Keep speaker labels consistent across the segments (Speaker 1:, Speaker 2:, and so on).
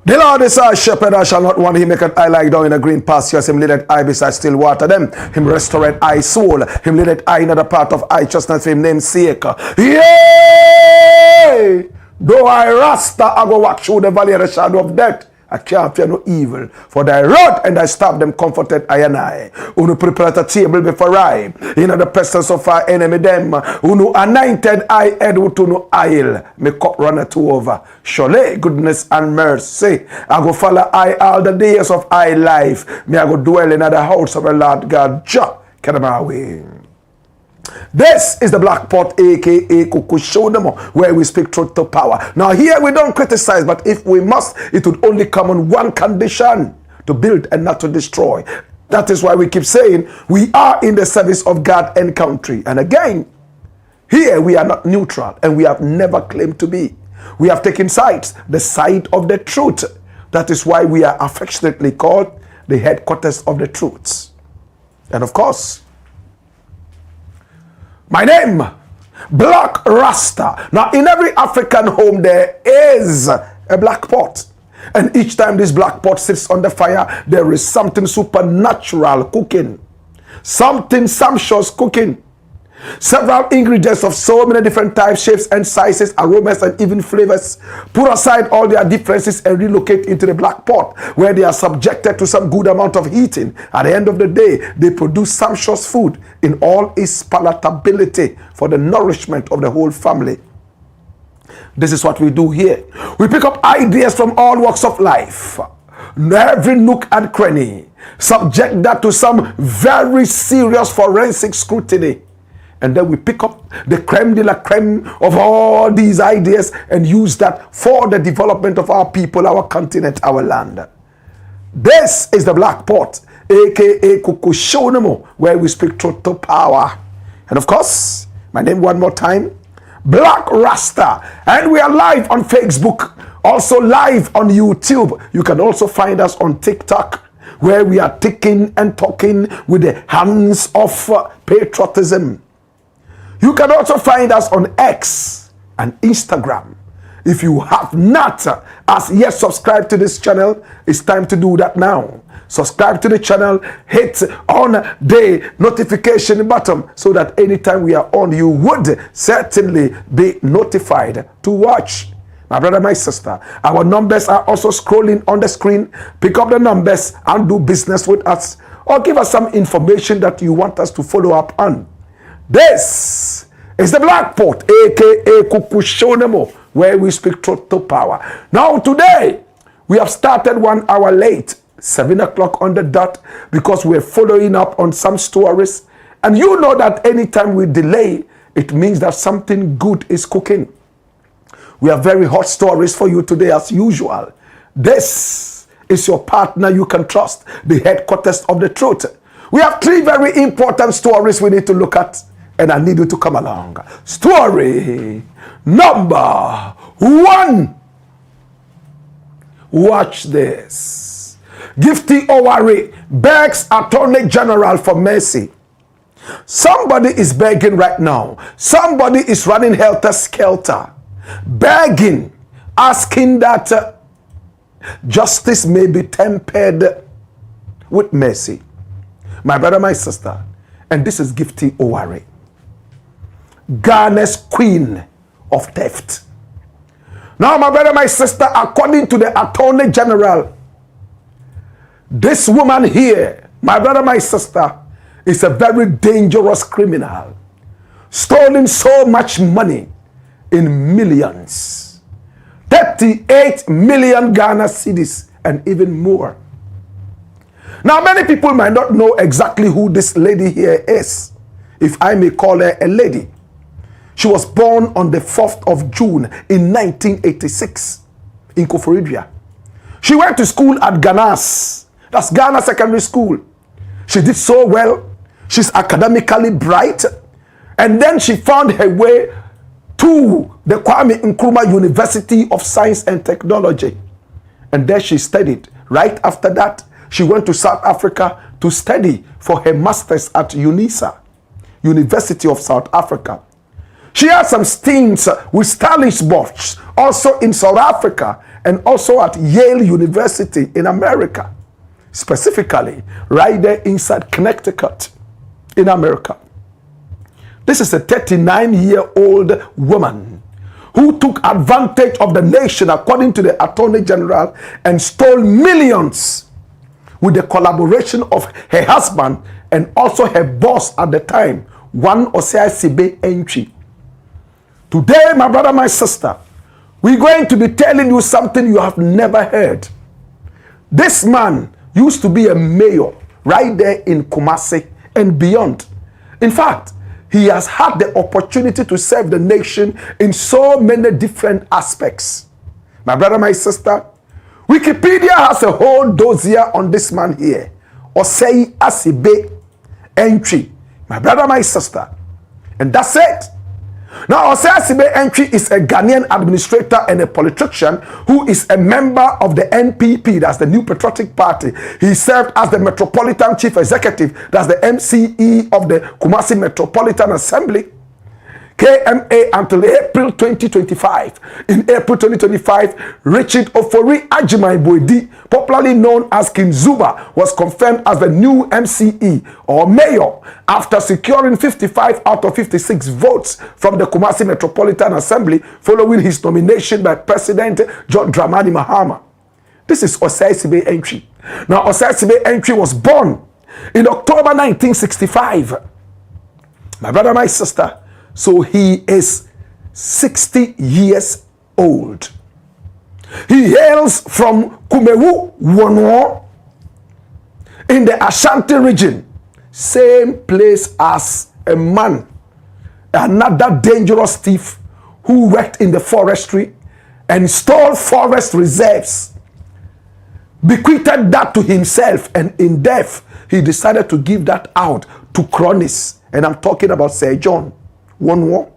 Speaker 1: The Lord is our shepherd, I shall not want. He maketh I lie down in a green pastures. Him leadeth I beside still water. Them him restoreth I soul. Him leadeth I in the path of righteousness for him name's sake. Yea! Though I RASTA, I go walk through the valley of the shadow of death, I can't fear no evil. For thy rod and thy staff them comforted I and I. Who prepare a table before I, in the presence of our enemy them. Who anointed I head with no oil. My cup runneth over. Surely goodness and mercy I go follow I all the days of I life. May I go dwell in the house of the Lord God. Jah, get my way. This is the Black Pot, aka Kuku Show them where we speak truth to power. Now here we don't criticize, but if we must, it would only come on one condition: to build and not to destroy. That is why we keep saying we are in the service of God and country. And again, here we are not neutral, and we have never claimed to be. We have taken sides, the side of the truth. That is why we are affectionately called the headquarters of the truths. And of course, my name, Black Rasta. Now, in every African home, there is a black pot. And each time this black pot sits on the fire, there is something supernatural cooking. Something sumptuous cooking. Several ingredients of so many different types, shapes, and sizes, aromas, and even flavors. Put aside all their differences and relocate into the black pot, where they are subjected to some good amount of heating. At the end of the day, they produce sumptuous food in all its palatability for the nourishment of the whole family. This is what we do here. We pick up ideas from all walks of life, every nook and cranny, subject that to some very serious forensic scrutiny. And then we pick up the creme de la creme of all these ideas and use that for the development of our people, our continent, our land. This is the Black Pot, aka Kuku Shonemo, where we speak truth to power. And of course, my name one more time, Black Rasta. And we are live on Facebook, also live on YouTube. You can also find us on TikTok, where we are ticking and talking with the hands of patriotism. You can also find us on X and Instagram. If you have not as yet subscribed to this channel, it's time to do that now. Subscribe to the channel, hit on the notification button so that anytime we are on, you would certainly be notified to watch. My brother, my sister, our numbers are also scrolling on the screen. Pick up the numbers and do business with us, or give us some information that you want us to follow up on. This is the Black Pot, aka Kuku Shonemo, where we speak truth to power. Now today, we have started 1 hour late, 7 o'clock on the dot, because we're following up on some stories. And you know that anytime we delay, it means that something good is cooking. We have very hot stories for you today as usual. This is your partner you can trust, the headquarters of the truth. We have 3 very important stories we need to look at, and I need you to come along. Story number 1. Watch this. Gifty Oware begs Attorney General for mercy. Somebody is begging right now. Somebody is running helter-skelter, begging, asking that justice may be tempered with mercy. My brother, my sister, and this is Gifty Oware, Ghana's queen of theft. Now, my brother, my sister, according to the Attorney General, this woman here, my brother, my sister, is a very dangerous criminal, stolen so much money in millions, 38 million Ghana cedis and even more. Now, many people might not know exactly who this lady here is, if I may call her a lady. She was born on the 4th of June in 1986 in Koforidua. She went to school at Ghana's, that's Ghana Secondary School. She did so well. She's academically bright. And then she found her way to the Kwame Nkrumah University of Science and Technology. And there she studied. Right after that, she went to South Africa to study for her master's at UNISA, University of South Africa. She had some stints with Stellenbosch, also in South Africa, and also at Yale University in America, specifically right there inside Connecticut in America. This is a 39-year-old woman who took advantage of the nation, according to the Attorney General, and stole millions with the collaboration of her husband and also her boss at the time, one Osei Sibe Entry. Today, my brother, my sister, we're going to be telling you something you have never heard. This man used to be a mayor right there in Kumasi and beyond. In fact, he has had the opportunity to serve the nation in so many different aspects. My brother, my sister, Wikipedia has a whole dossier on this man here. Osei Asibe Entry. My brother, my sister. And that's it. Now, Osei Asibe Entry is a Ghanaian administrator and a politician who is a member of the NPP, that's the New Patriotic Party. He served as the Metropolitan Chief Executive, that's the MCE of the Kumasi Metropolitan Assembly, KMA, until April 2025. In April 2025, Richard Ofori Ajimai Boedi, popularly known as King Zuba, was confirmed as the new MCE or mayor after securing 55 out of 56 votes from the Kumasi Metropolitan Assembly following his nomination by President John Dramani Mahama. This is Osei Asibe Entry. Now, Osei Asibe Entry was born in October 1965. My brother, my sister, so he is 60 years old. He hails from Kumewu, Wono, in the Ashanti region. Same place as a man, another dangerous thief who worked in the forestry and stole forest reserves, bequeathed that to himself, and in death, he decided to give that out to cronies. And I'm talking about Sir John Wonwo.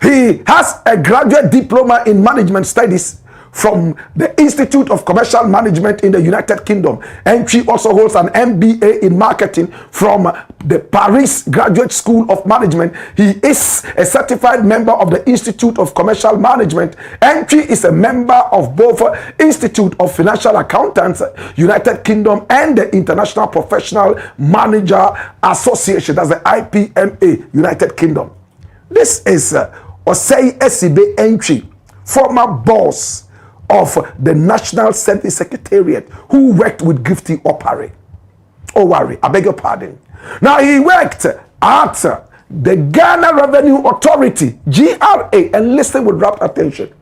Speaker 1: He has a graduate diploma in management studies from the Institute of Commercial Management in the United Kingdom. And she also holds an MBA in marketing from the Paris Graduate School of Management. He is a certified member of the Institute of Commercial Management. And she is a member of both Institute of Financial Accountants, United Kingdom, and the International Professional Manager Association, that's the IPMA, United Kingdom. This is Osei Asibe Entry, former boss of the National Service Secretariat, who worked with Gifty Oware. I beg your pardon. Now, he worked at the Ghana Revenue Authority, GRA, and listen with rapt attention.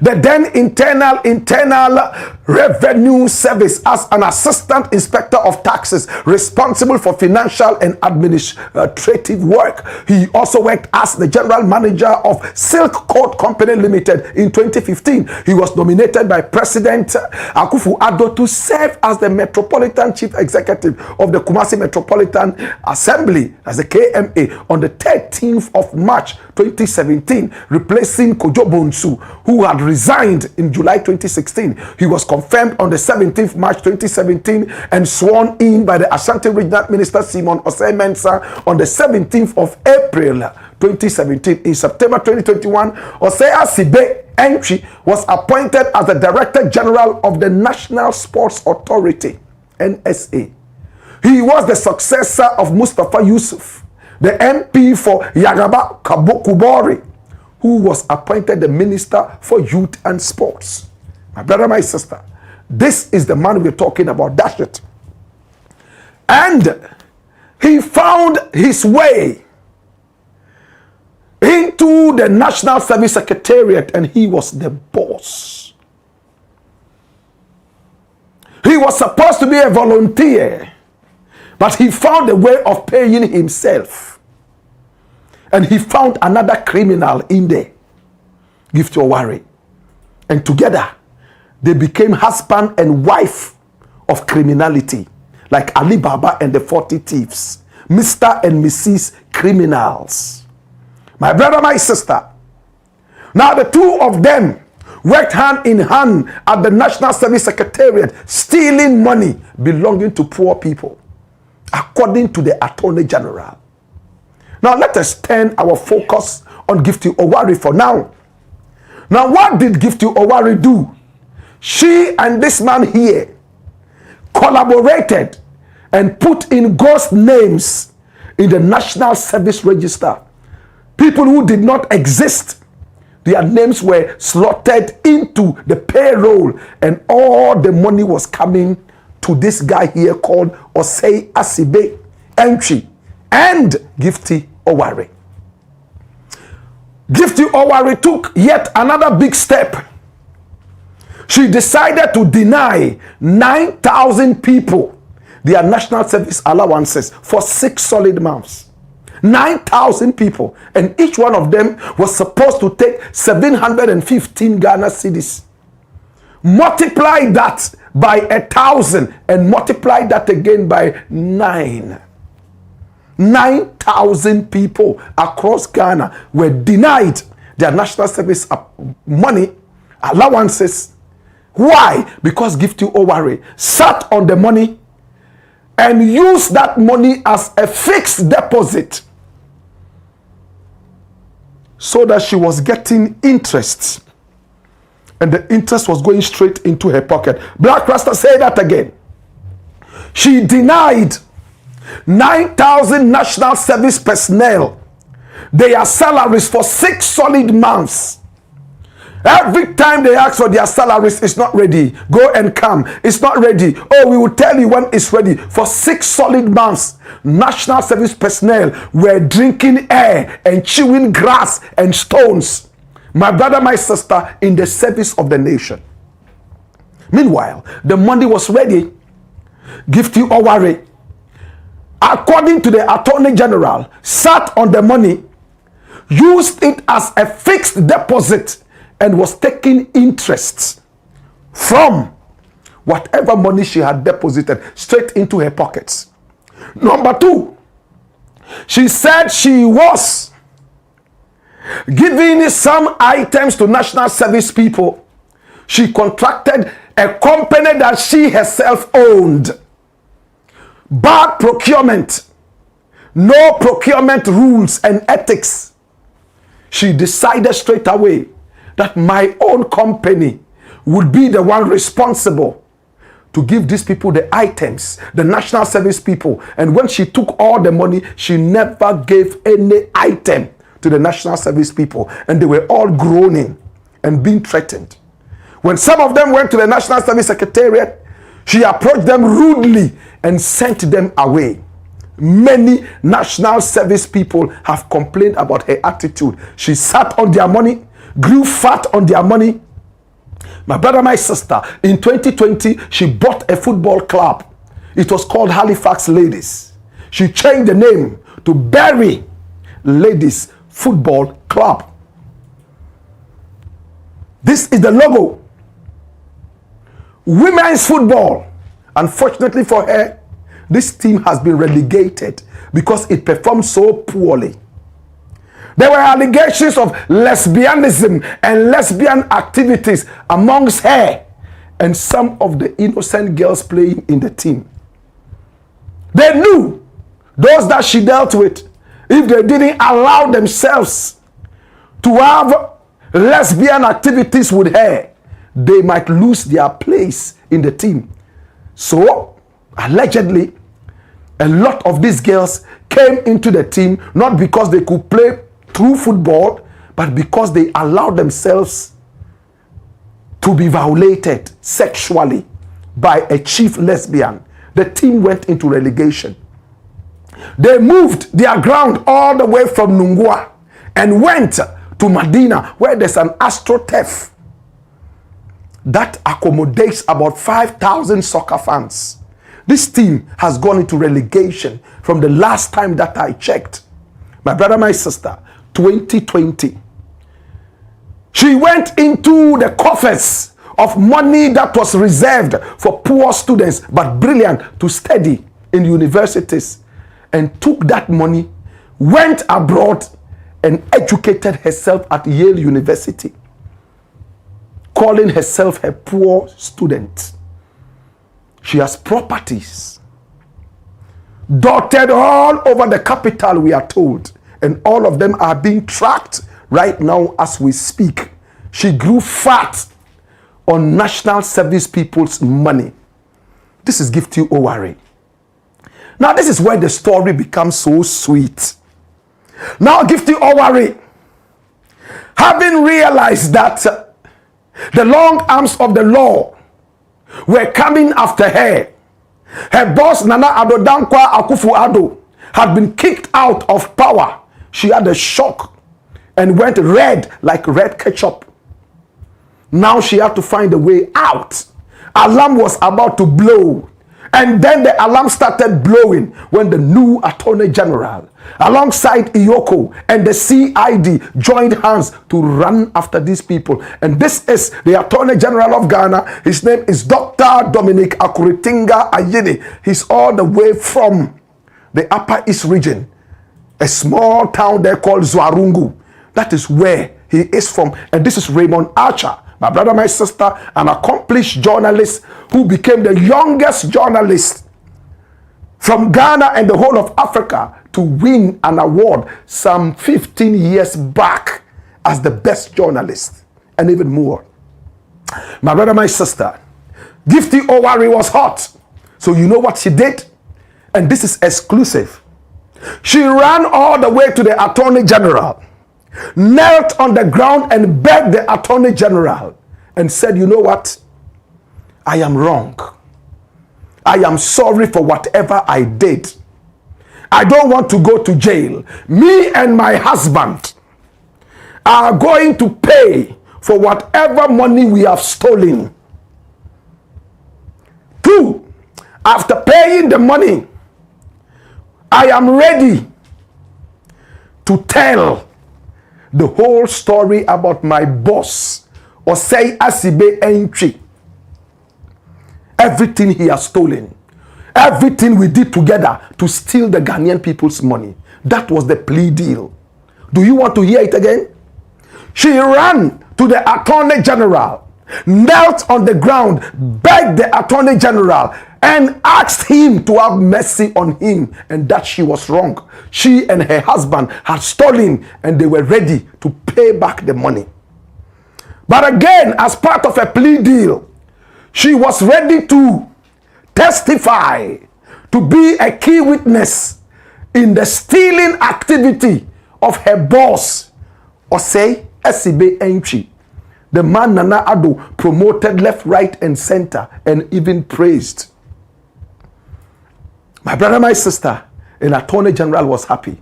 Speaker 1: The then internal revenue service as an assistant inspector of taxes responsible for financial and administrative work. He also worked as the general manager of Silk Coat Company Limited in 2015. He was nominated by President Akufo-Addo to serve as the Metropolitan Chief Executive of the Kumasi Metropolitan Assembly, as the KMA, on the 13th of March 2017, replacing Kojo Bonsu, who had resigned in July 2016. He was confirmed on the 17th March 2017 and sworn in by the Ashanti Regional Minister Simon Osei Mensah on the 17th of April 2017. In September 2021, Osei Asibe Entry was appointed as the Director General of the National Sports Authority, NSA. He was the successor of Mustafa Yusuf, the MP for Yagaba Kubori, who was appointed the Minister for Youth and Sports. My brother, my sister, this is the man we're talking about. Dash it. And he found his way into the National Service Secretariat, and he was the boss. He was supposed to be a volunteer, but he found a way of paying himself. And he found another criminal in there, Gifty Oware. And together, they became husband and wife of criminality, like Ali Baba and the 40 Thieves, Mr. and Mrs. Criminals. My brother, my sister, now the two of them worked hand in hand at the National Service Secretariat, stealing money belonging to poor people, according to the Attorney General. Now let us turn our focus on Gifty Oware for now. Now what did Gifty Oware do? She and this man here collaborated and put in ghost names in the National Service Register. People who did not exist, their names were slotted into the payroll, and all the money was coming to this guy here called Osei Asibe Entry and Gifty Oware. Gifty Oware took yet another big step. She decided to deny 9,000 people their national service allowances for 6 solid months. 9,000 people, and each one of them was supposed to take 715 Ghana cedis. Multiply that by 1,000 and multiply that again by 9. 9,000 people across Ghana were denied their national service money allowances. Why? Because Gifty Oware sat on the money and used that money as a fixed deposit, so that she was getting interest, and the interest was going straight into her pocket. Blakk RASTA, say that again. She denied 9,000 national service personnel their salaries for 6 solid months. Every time they ask for their salaries, it's not ready. Go and come. It's not ready. Oh, we will tell you when it's ready. For 6 solid months, national service personnel were drinking air and chewing grass and stones. My brother, my sister, in the service of the nation. Meanwhile, the money was ready. Gifty Oware, according to the Attorney General, sat on the money, used it as a fixed deposit, and was taking interest from whatever money she had deposited straight into her pockets. Number 2, she said she was giving some items to national service people. She contracted a company that she herself owned. Bad procurement, no procurement rules and ethics. She decided straight away that my own company would be the one responsible to give these people the items, the national service people. And when she took all the money, she never gave any item to the national service people. And they were all groaning and being threatened. When some of them went to the National Service Secretariat, she approached them rudely and sent them away. Many national service people have complained about her attitude. She sat on their money, grew fat on their money. My brother, my sister, in 2020, she bought a football club. It was called Halifax Ladies. She changed the name to Berry Ladies Football Club. This is the logo. Women's football. Unfortunately for her, this team has been relegated because it performed so poorly. There were allegations of lesbianism and lesbian activities amongst her and some of the innocent girls playing in the team. They knew, those that she dealt with, if they didn't allow themselves to have lesbian activities with her, they might lose their place in the team. So, allegedly, a lot of these girls came into the team not because they could play true football, but because they allowed themselves to be violated sexually by a chief lesbian the team went into relegation. They moved their ground all the way from Nungua and went to Medina, where there's an AstroTurf that accommodates about 5,000 soccer fans. This team has gone into relegation from the last time that I checked. My brother, my sister, 2020. She went into the coffers of money that was reserved for poor students but brilliant to study in universities, and took that money, went abroad and educated herself at Yale University, calling herself a poor student. She has properties dotted all over the capital, we are told, and all of them are being tracked right now as we speak. She grew fat on national service people's money. This is Gifty Oware. Now, this is where the story becomes so sweet. Now, Gifty Oware, having realized that the long arms of the law were coming after her, her boss, Nana Addo Dankwa Akufo-Addo, had been kicked out of power. She had a shock and went red like red ketchup. Now she had to find a way out. Alarm was about to blow. And then the alarm started blowing when the new Attorney General, alongside Iyoko and the CID, joined hands to run after these people. And this is the Attorney General of Ghana. His name is Dr. Dominic Akuritinga Ayini. He's all the way from the Upper East region, a small town there called Zwarungu. That is where he is from. And this is Raymond Archer, my brother, my sister, an accomplished journalist who became the youngest journalist from Ghana and the whole of Africa to win an award some 15 years back as the best journalist, and even more. My brother, my sister, Gifty Oware was hot. So you know what she did? And this is exclusive. She ran all the way to the Attorney General, knelt on the ground and begged the Attorney General and said, you know what? I am wrong. I am sorry for whatever I did. I don't want to go to jail. Me and my husband are going to pay for whatever money we have stolen. 2, after paying the money, I am ready to tell the whole story about my boss, Osei Asibe Entry. Everything he has stolen. Everything we did together to steal the Ghanaian people's money. That was the plea deal. Do you want to hear it again? She ran to the Attorney General, knelt on the ground, begged the Attorney General, and asked him to have mercy on him, and that she was wrong. She and her husband had stolen, and they were ready to pay back the money. But again, as part of a plea deal, she was ready to testify, to be a key witness in the stealing activity of her boss, Osei Asibe Entry, the man Nana Addo promoted left, right, and center, and even praised. My brother, my sister, an Attorney General was happy.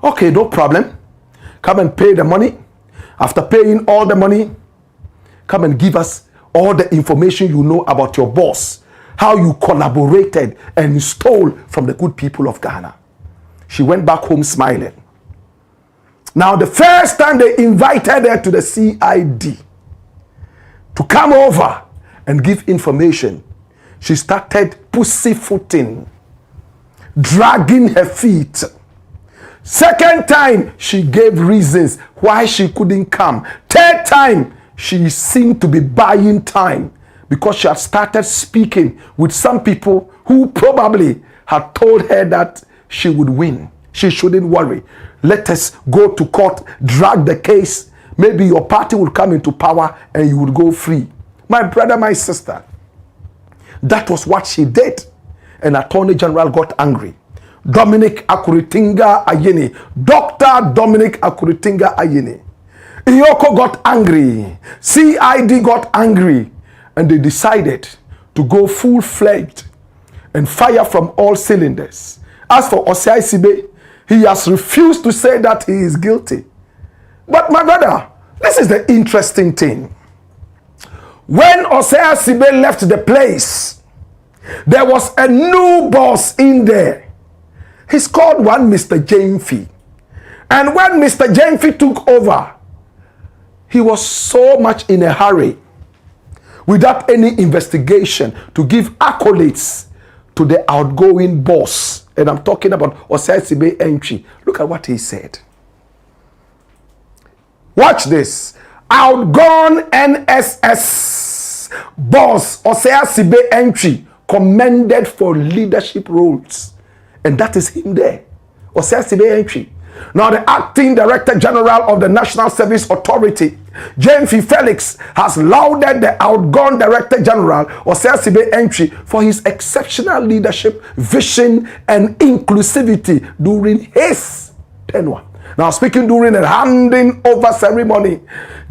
Speaker 1: Okay, no problem. Come and pay the money. After paying all the money, come and give us all the information you know about your boss, how you collaborated and stole from the good people of Ghana. She went back home smiling. Now, the first time they invited her to the CID to come over and give information, she started pussyfooting, dragging her feet. Second time, she gave reasons why she couldn't come. Third time, she seemed to be buying time because she had started speaking with some people who probably had told her that she would win. She shouldn't worry. Let us go to court, drag the case. Maybe your party will come into power and you will go free. My brother, my sister, that was what she did. And Attorney General got angry. Dominic Akuritinga Ayini, Dr. Dominic Akuritinga Ayini. Iyoko got angry. CID got angry. And they decided to go full-fledged and fire from all cylinders. As for Osei Sibe, he has refused to say that he is guilty. But my brother, this is the interesting thing. When Osei Sibe left the place, there was a new boss in there. He's called one Mr. Jamfi. And when Mr. Jamfi took over, he was so much in a hurry, without any investigation, to give accolades to the outgoing boss. And I'm talking about Osei Sibe entry. Look at what he said. Watch this. Outgone NSS boss Osei Sibe entry commended for leadership roles. And that is him there. Osei Sibe entry. Now the acting director general of the National Service Authority, James Felix, has lauded the outgone director general Osei Sibe entry for his exceptional leadership, vision, and inclusivity during his tenure. Now, speaking during a handing over ceremony,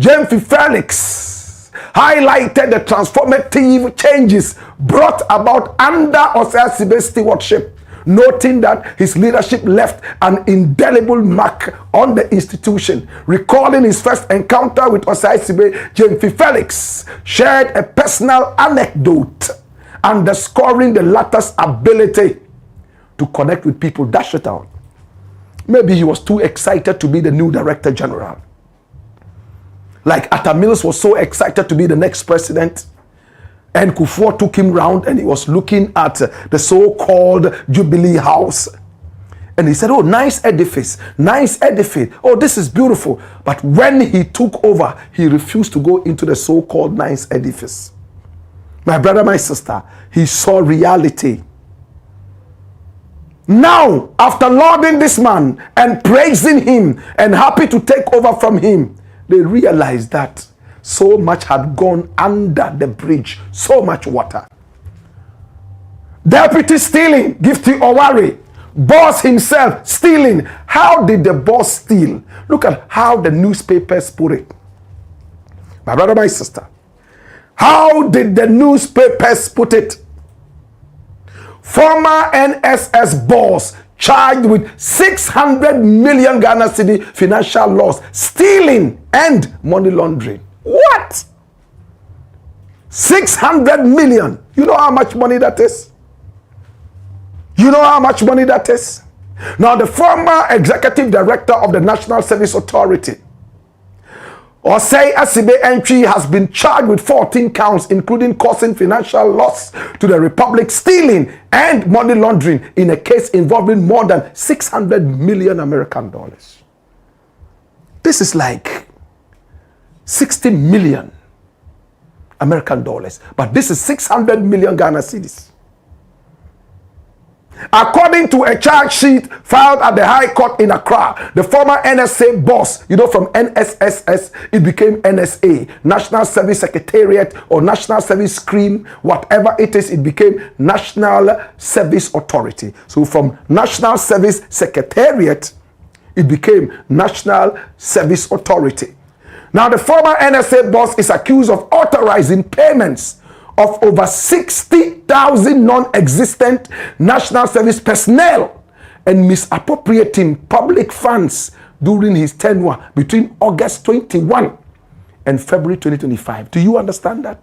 Speaker 1: James Felix highlighted the transformative changes brought about under Osei Sibe's stewardship, noting that his leadership left an indelible mark on the institution. Recalling his first encounter with Osei Sibe, James Felix shared a personal anecdote underscoring the latter's ability to connect with people. Dash it out. Maybe he was too excited to be the new director general. Like Atta Mills was so excited to be the next president. And Kufuor took him round and he was looking at the so-called Jubilee House. And he said, oh, nice edifice, nice edifice. Oh, this is beautiful. But when he took over, he refused to go into the so-called nice edifice. My brother, my sister, he saw reality. Now, after lauding this man and praising him and happy to take over from him, they realized that so much had gone under the bridge, so much water. Deputy stealing, Gifty Oware. Boss himself stealing. How did the boss steal? Look at how the newspapers put it. My brother, my sister, how did the newspapers put it? Former NSS boss charged with 600 million Ghana cedi financial loss, stealing and money laundering. What? 600 million. You know how much money that is? You know how much money that is? Now, the former executive director of the National Service Authority, Osei Sibe entry, has been charged with 14 counts, including causing financial loss to the Republic, stealing and money laundering in a case involving more than 600 million American dollars. This is like 60 million American dollars, but this is 600 million Ghana cedis. According to a charge sheet filed at the High Court in Accra, the former NSA boss, you know, from NSSS, it became NSA, National Service Secretariat or National Service Screen, whatever it is, it became National Service Authority. So from National Service Secretariat, it became National Service Authority. Now, the former NSA boss is accused of authorizing payments of over 60,000 non-existent national service personnel and misappropriating public funds during his tenure between August 21 and February 2025. Do you understand that?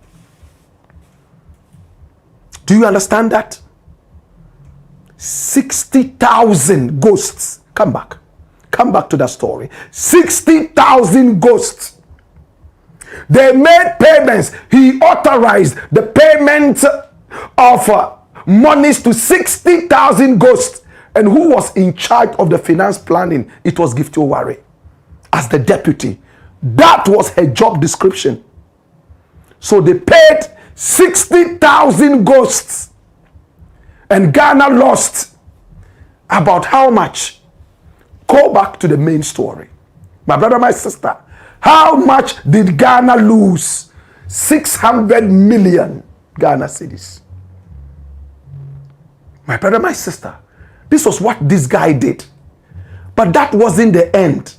Speaker 1: Do you understand that? 60,000 ghosts. Come back. Come back to that story. 60,000 ghosts. They made payments. He authorized the payment of monies to 60,000 ghosts. And who was in charge of the finance planning? It was Gifty Oware as the deputy. That was her job description. So they paid 60,000 ghosts. And Ghana lost about how much? Go back to the main story. My brother, my sister, how much did Ghana lose? 600 million Ghana cedis. My brother, my sister, this was what this guy did. But that wasn't the end.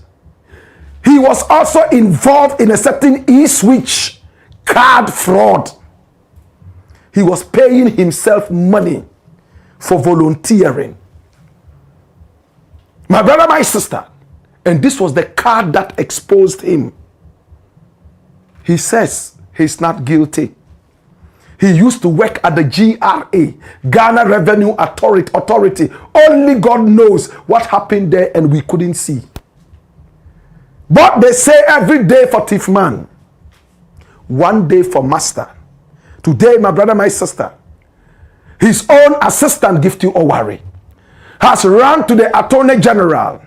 Speaker 1: He was also involved in a certain e-switch card fraud. He was paying himself money for volunteering. My brother, my sister, and this was the card that exposed him. He says he's not guilty. He used to work at the GRA, Ghana Revenue Authority. Only God knows what happened there and we couldn't see. But they say every day for thief man, one day for master. Today, my brother, my sister, his own assistant, Gifty Oware, has run to the Attorney General,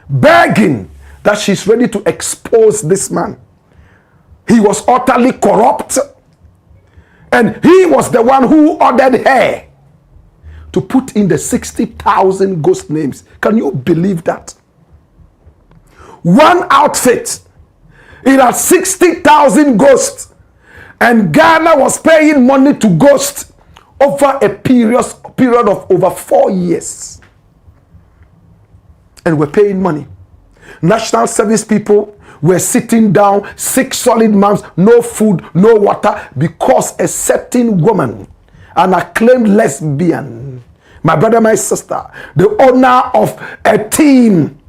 Speaker 1: begging that she's ready to expose this man. He was utterly corrupt, and he was the one who ordered her to put in the 60,000 ghost names. Can you believe that? One outfit, it had 60,000 ghosts, and Ghana was paying money to ghosts over a period of over 4 years. And we're paying money. National service people were sitting down 6 solid months, no food, no water, because a certain woman, an acclaimed lesbian, my brother, my sister, the owner of a team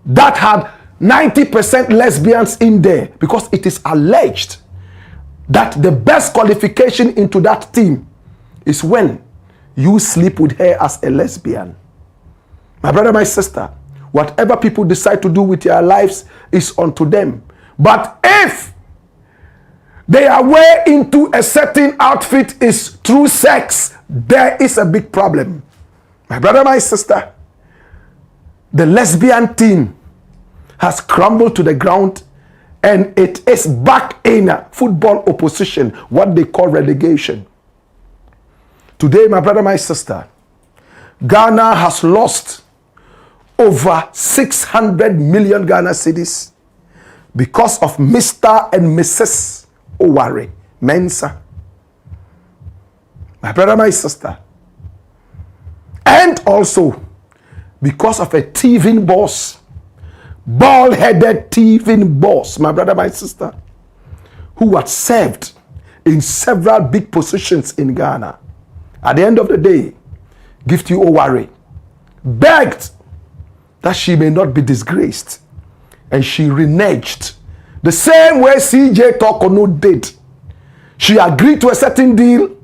Speaker 1: that had 90% lesbians in there, because it is alleged that the best qualification into that team is when you sleep with her as a lesbian. My brother, my sister, whatever people decide to do with their lives is unto them. But if their way into a certain outfit is through sex, there is a big problem. My brother, my sister, the lesbian team has crumbled to the ground, and it is back in football opposition, what they call relegation. Today, my brother, my sister, Ghana has lost over 600 million Ghana cedis because of Mr. and Mrs. Oware Mensa. My brother, my sister. And also because of a thieving boss, bald-headed thieving boss, my brother, my sister, who had served in several big positions in Ghana. At the end of the day, Gifty Oware begged that she may not be disgraced, and she reneged the same way CJ Tokono did. She agreed to a certain deal,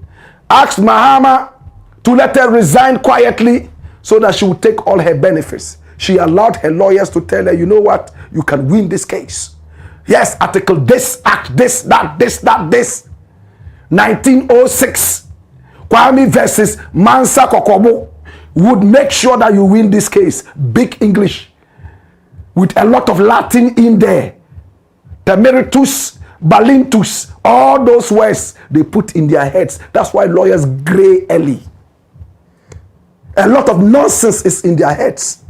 Speaker 1: asked Mahama to let her resign quietly so that she would take all her benefits. She allowed her lawyers to tell her, you know what, you can win this case. Yes, article this, act this, that, this, that, this. 1906, Kwame versus Mansa Kokobo would make sure that you win this case. Big English with a lot of Latin in there. Temeritus, Balintus, all those words they put in their heads. That's why lawyers gray early. A lot of nonsense is in their heads.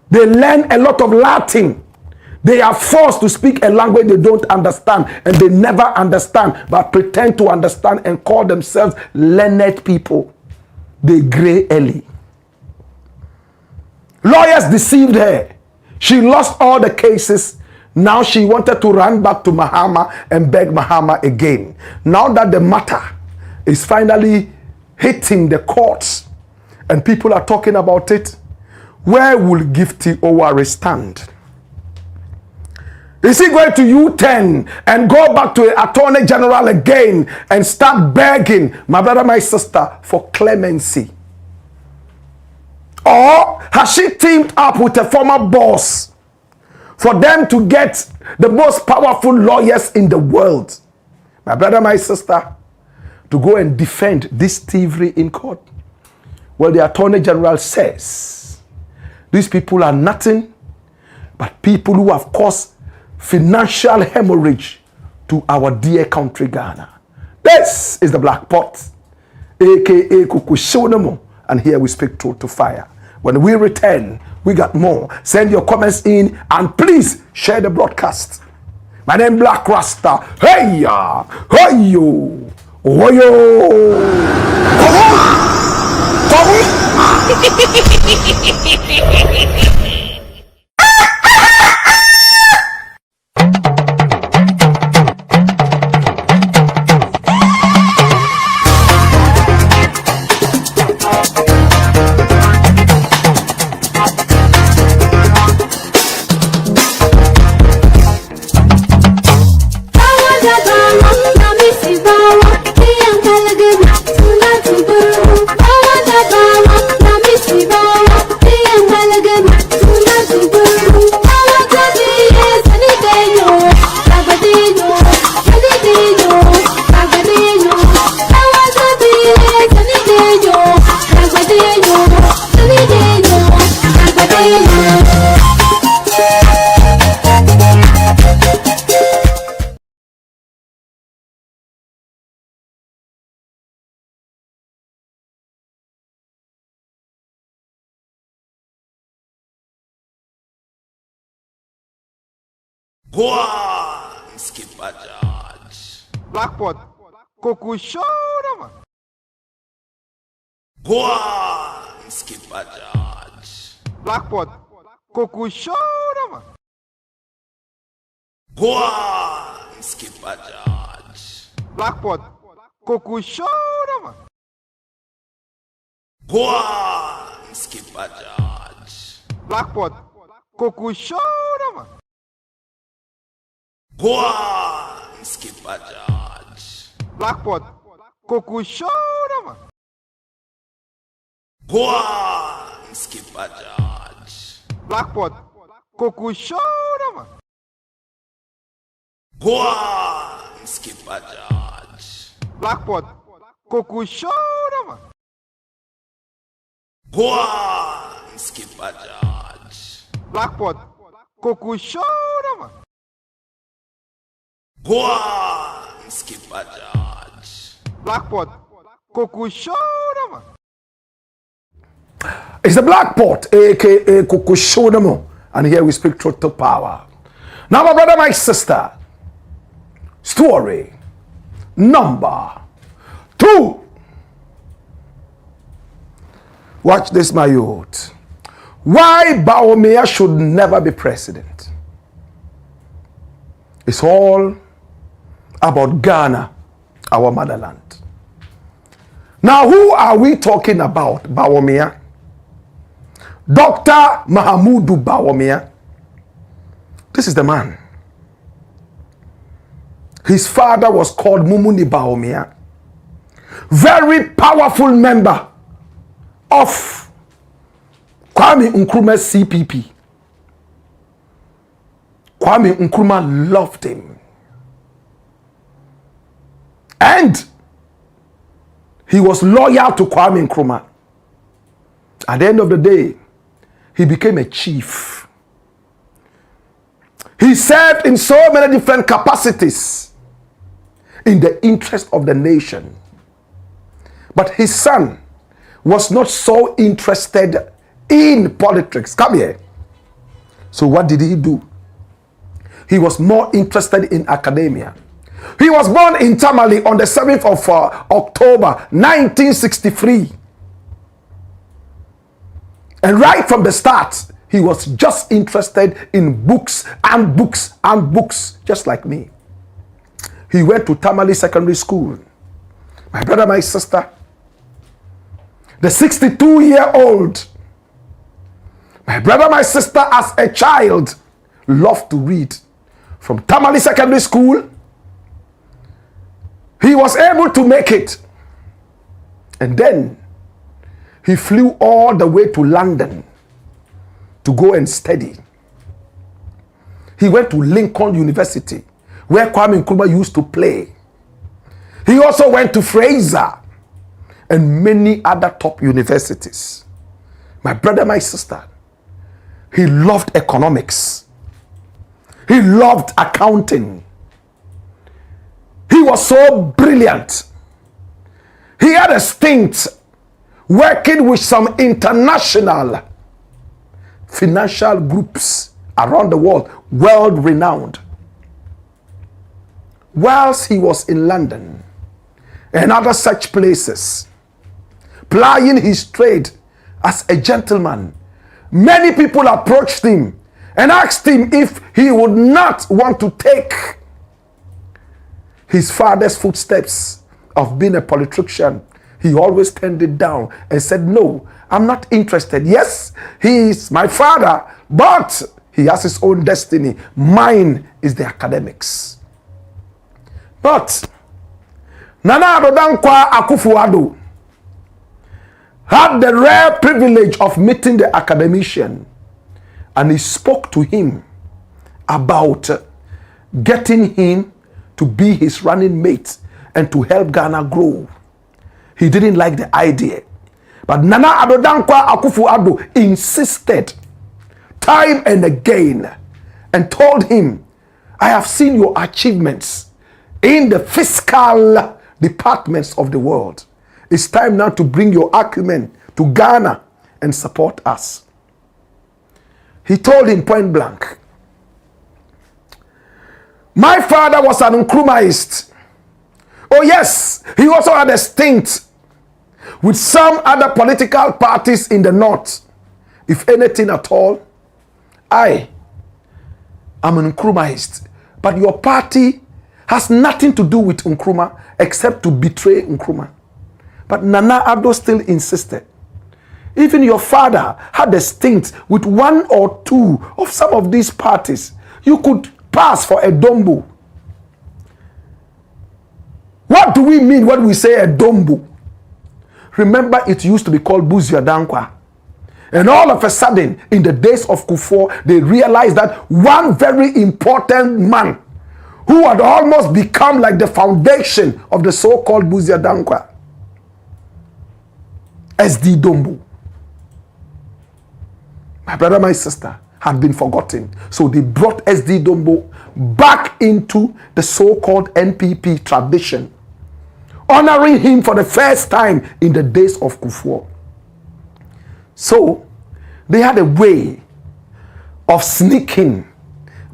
Speaker 1: They learn a lot of Latin. They are forced to speak a language they don't understand, and they never understand, but pretend to understand and call themselves learned people. They gray early. Lawyers deceived her. She lost all the cases. Now she wanted to run back to Mahama and beg Mahama again. Now that the matter is finally hitting the courts and people are talking about it, where will Gifty Oware stand? Is he going to U-turn and go back to the Attorney General again and start begging, my brother, my sister, for clemency? Or has she teamed up with a former boss for them to get the most powerful lawyers in the world, my brother, my sister, to go and defend this thievery in court? Well, the Attorney General says these people are nothing but people who have caused financial hemorrhage to our dear country, Ghana. This is the Black Pot, aka Kukushonamo, and here we speak truth to fire. When we return, we got more. Send your comments in and please share the broadcast. My name is Blakk RASTA. Hey ya, hey yo, oh yo.
Speaker 2: Boy, skipper George.
Speaker 3: Blackpot, Coco Shona.
Speaker 2: Boy, skipper George.
Speaker 3: Blackpot, Coco Shona.
Speaker 2: Boy, skipper George.
Speaker 3: Blackpot, Coco Shona.
Speaker 2: Boy, skipper George.
Speaker 3: Blackpot, Coco Shona.
Speaker 2: Boy, skipper George.
Speaker 3: Blackpot, Coco Shona.
Speaker 2: Boy, skipper George.
Speaker 3: Blackpot, Coco Shona.
Speaker 2: Boy, skipper George.
Speaker 3: Blackpot, Coco Shona.
Speaker 2: Boy, skipper George.
Speaker 3: Blackpot, Coco Shona.
Speaker 2: Boy, skipper George.
Speaker 3: Blackpot, Coco Shona.
Speaker 1: It's the Blakk Pot, aka Kukushonamo, and here we speak truth to power. Now, my brother, my sister, story number 2. Watch this, my youth. Why Bawumia should never be president. It's all about Ghana, our motherland. Now, who are we talking about? Bawumia. Dr. Mahamudu Bawumia. This is the man. His father was called Mumuni Bawumia. Very powerful member of Kwame Nkrumah's CPP. Kwame Nkrumah loved him. And he was loyal to Kwame Nkrumah. At the end of the day, he became a chief. He served in so many different capacities in the interest of the nation. But his son was not so interested in politics. Come here. So what did he do? He was more interested in academia. He was born in Tamale on the 7th of October 1963. And right from the start, he was just interested in books and books and books, just like me. He went to Tamale Secondary School. My brother, my sister, the 62-year-old, my brother, my sister, as a child, loved to read. From Tamale Secondary School, he was able to make it. And then he flew all the way to London to go and study. He went to Lincoln University, where Kwame Nkrumah used to play. He also went to Fraser and many other top universities. My brother, my sister, he loved economics. He loved accounting. He was so brilliant. He had a stint working with some international financial groups around the world, world renowned. Whilst he was in London and other such places, plying his trade as a gentleman, many people approached him and asked him if he would not want to take his father's footsteps of being a politician. He always turned it down and said, no, I'm not interested. Yes, he is my father, but he has his own destiny. Mine is the academics. But Nana Addo Dankwa Akufo-Addo had the rare privilege of meeting the academician, and he spoke to him about getting him to be his running mate and to help Ghana grow. He didn't like the idea. But Nana Addo Dankwa Akufo-Addo insisted time and again and told him, I have seen your achievements in the fiscal departments of the world. It's time now to bring your acumen to Ghana and support us. He told him point blank, My father was an Nkrumahist. Oh yes, he also had a stint with some other political parties in the north. If anything at all, I am an Nkrumahist. But your party has nothing to do with Nkrumah except to betray Nkrumah. But Nana Addo still insisted. Even your father had a stint with one or two of some of these parties. You could pass for a Dombo. What do we mean when we say a Dombo? Remember, it used to be called Busia Dankwa. And all of a sudden, in the days of Kufuor, they realized that one very important man who had almost become like the foundation of the so-called Busia Dankwa, SD Dombo, my brother, my sister, had been forgotten. So they brought SD Dombo back into the so-called NPP tradition, honoring him for the first time in the days of Kufuor. So they had a way of sneaking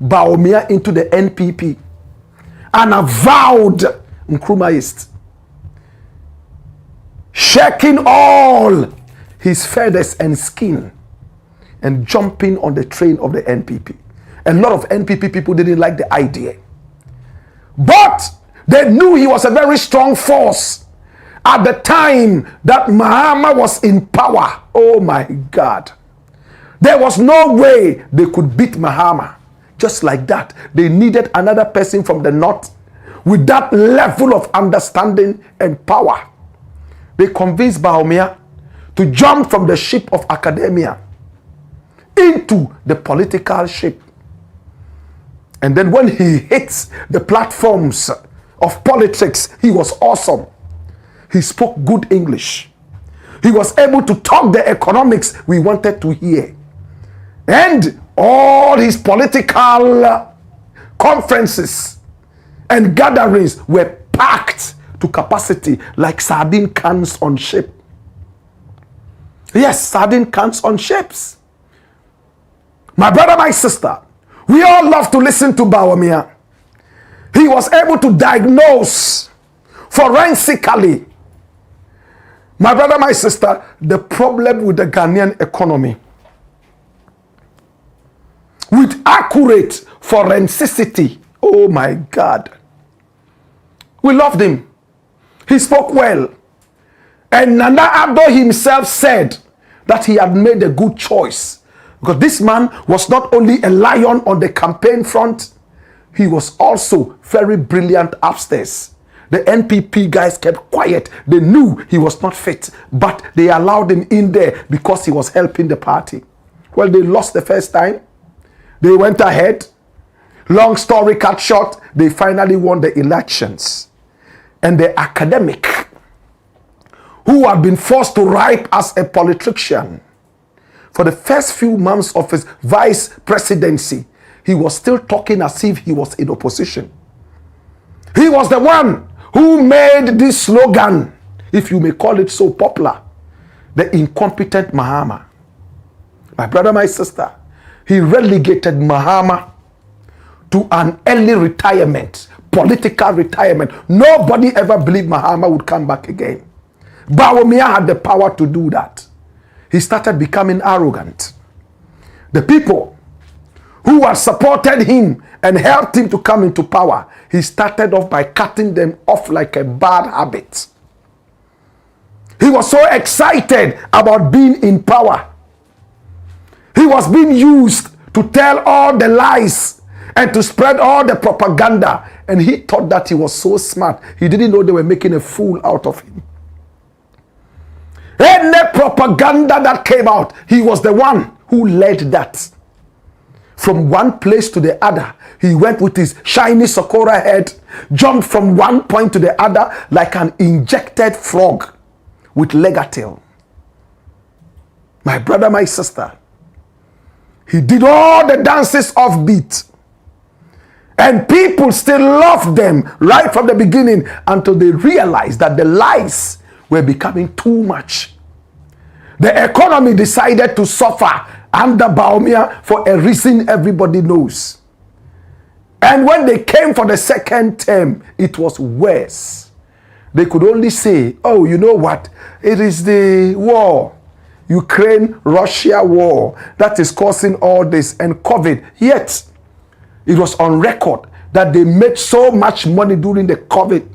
Speaker 1: Bawumia into the NPP, an avowed Nkrumahist, shaking all his feathers and skin and jumping on the train of the NPP. A lot of NPP people didn't like the idea, but they knew he was a very strong force at the time that Mahama was in power. Oh my God. There was no way they could beat Mahama. Just like that, they needed another person from the north with that level of understanding and power. They convinced Bawumia to jump from the ship of academia into the political ship. And then when he hits the platforms of politics, he was awesome. He spoke good English. He was able to talk the economics we wanted to hear. And all his political conferences and gatherings were packed to capacity like sardine cans on ship. Yes, sardine cans on ships. My brother, my sister, we all love to listen to Bawumia. He was able to diagnose forensically, my brother, my sister, the problem with the Ghanaian economy with accurate forensicity. Oh my God. We loved him. He spoke well. And Nana Addo himself said that he had made a good choice, because this man was not only a lion on the campaign front, he was also very brilliant upstairs. The NPP guys kept quiet. They knew he was not fit, but they allowed him in there because he was helping the party. Well, they lost the first time. They went ahead. Long story cut short, they finally won the elections. And the academic who had been forced to write as a politician for the first few months of his vice presidency, he was still talking as if he was in opposition. He was the one who made this slogan, if you may call it so popular, the incompetent Mahama. My brother, my sister, he relegated Mahama to an early retirement, political retirement. Nobody ever believed Mahama would come back again. Bawumia had the power to do that. He started becoming arrogant. The people who had supported him and helped him to come into power, he started off by cutting them off like a bad habit. He was so excited about being in power. He was being used to tell all the lies and to spread all the propaganda. And he thought that he was so smart. He didn't know they were making a fool out of him. Any propaganda that came out, he was the one who led that. From one place to the other, he went with his shiny Socorro head, jumped from one point to the other like an injected frog with legatil. My brother, my sister, he did all the dances off beat. And people still loved them right from the beginning until they realized that the lies were becoming too much. The economy decided to suffer under Bawumia for a reason everybody knows. And when they came for the second term, it was worse. They could only say, oh, you know what? It is the war, Ukraine-Russia war, that is causing all this, and COVID. Yet, it was on record that they made so much money during the COVID,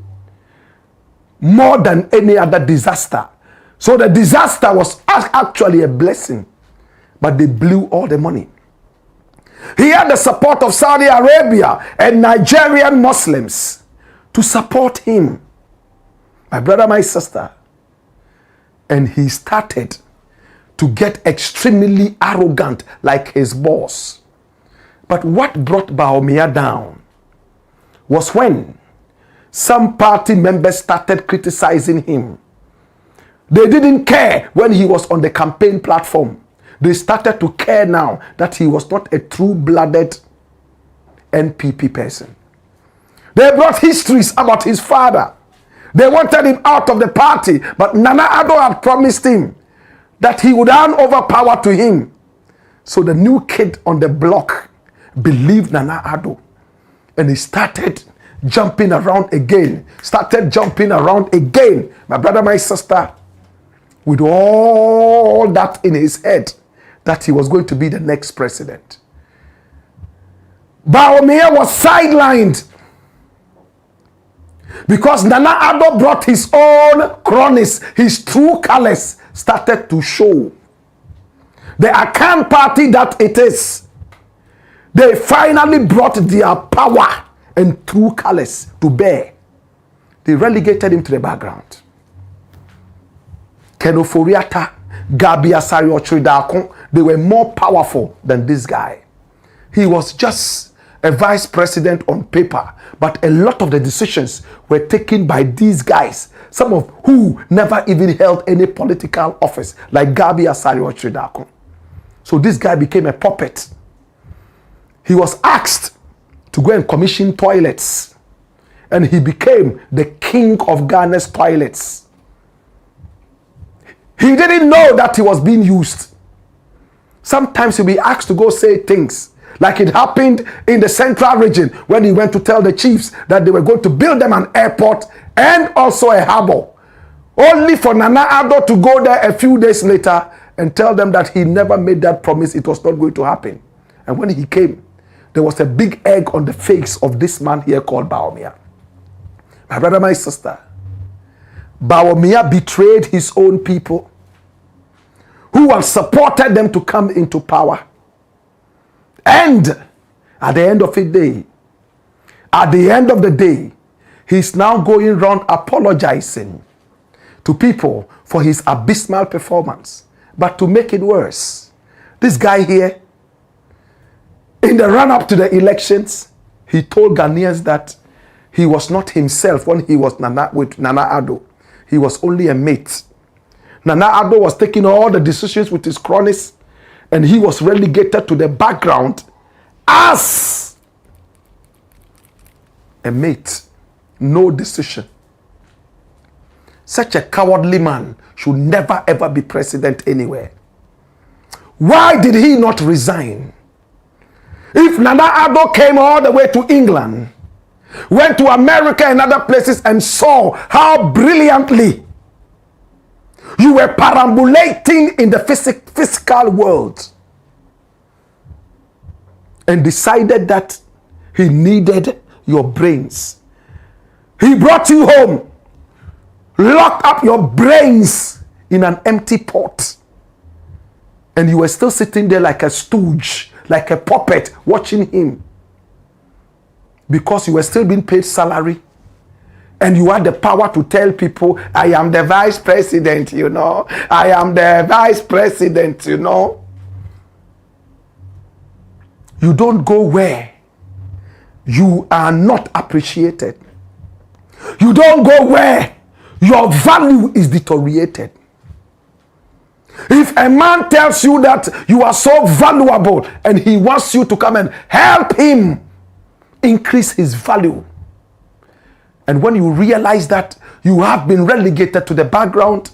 Speaker 1: more than any other disaster. So the disaster was actually a blessing, but they blew all the money. He had the support of Saudi Arabia and Nigerian Muslims to support him. My brother, my sister. And he started to get extremely arrogant like his boss. But what brought Bawumia down was when some party members started criticizing him. They didn't care when he was on the campaign platform. They started to care now that he was not a true-blooded NPP person. They brought histories about his father. They wanted him out of the party, but Nana Addo had promised him that he would hand over power to him. So the new kid on the block believed Nana Addo, and he started jumping around again. My brother, my sister, with all that in his head, that he was going to be the next president. Bawumia was sidelined because Nana Addo brought his own cronies, his true colors started to show. The Akan party that it is, they finally brought their power and true colors to bear. They relegated him to the background. Kenoforiata, Gabi Asari, they were more powerful than this guy. He was just a vice president on paper, but a lot of the decisions were taken by these guys, some of who never even held any political office, like Gabi Asari. So this guy became a puppet. He was asked to go and commission toilets, and he became the king of Ghana's toilets. He didn't know that he was being used. Sometimes he'll be asked to go say things, like it happened in the central region when he went to tell the chiefs that they were going to build them an airport and also a harbor, only for Nana Addo to go there a few days later and tell them that he never made that promise. It was not going to happen. And when he came, there was a big egg on the face of this man here called Bawumia. My brother, my sister, Bawumia betrayed his own people who had supported them to come into power. And at the end of the day, he's now going around apologizing to people for his abysmal performance. But to make it worse, this guy here, in the run-up to the elections, he told Ghanaians that he was not himself when he was with Nana Addo. He was only a mate. Nana Addo was taking all the decisions with his cronies, and he was relegated to the background as a mate. No decision. Such a cowardly man should never ever be president anywhere. Why did he not resign? If Nana Addo came all the way to England, went to America and other places and saw how brilliantly you were perambulating in the physical world, and decided that he needed your brains, he brought you home, locked up your brains in an empty pot, and you were still sitting there like a stooge, like a puppet, watching him, because you were still being paid salary, and you had the power to tell people, I am the vice president, you know. I am the vice president, you know. You don't go where you are not appreciated. You don't go where your value is deteriorated. If a man tells you that you are so valuable and he wants you to come and help him increase his value, and when you realize that you have been relegated to the background,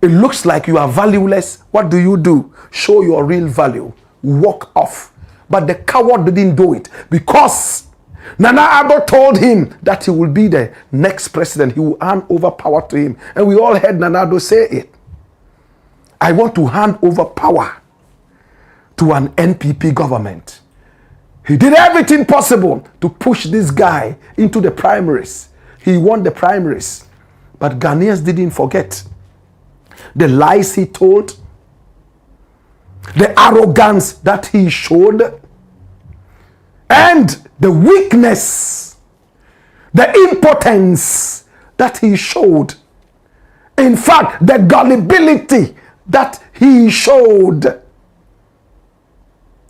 Speaker 1: it looks like you are valueless, what do? Show your real value. Walk off. But the coward didn't do it because Nana Addo told him that he will be the next president. He will hand over power to him. And we all heard Nana Addo say it. I want to hand over power to an NPP government. He did everything possible to push this guy into the primaries. He won the primaries. But Ghanaians didn't forget the lies he told, the arrogance that he showed, and the weakness, the impotence that he showed. In fact, the gullibility that he showed.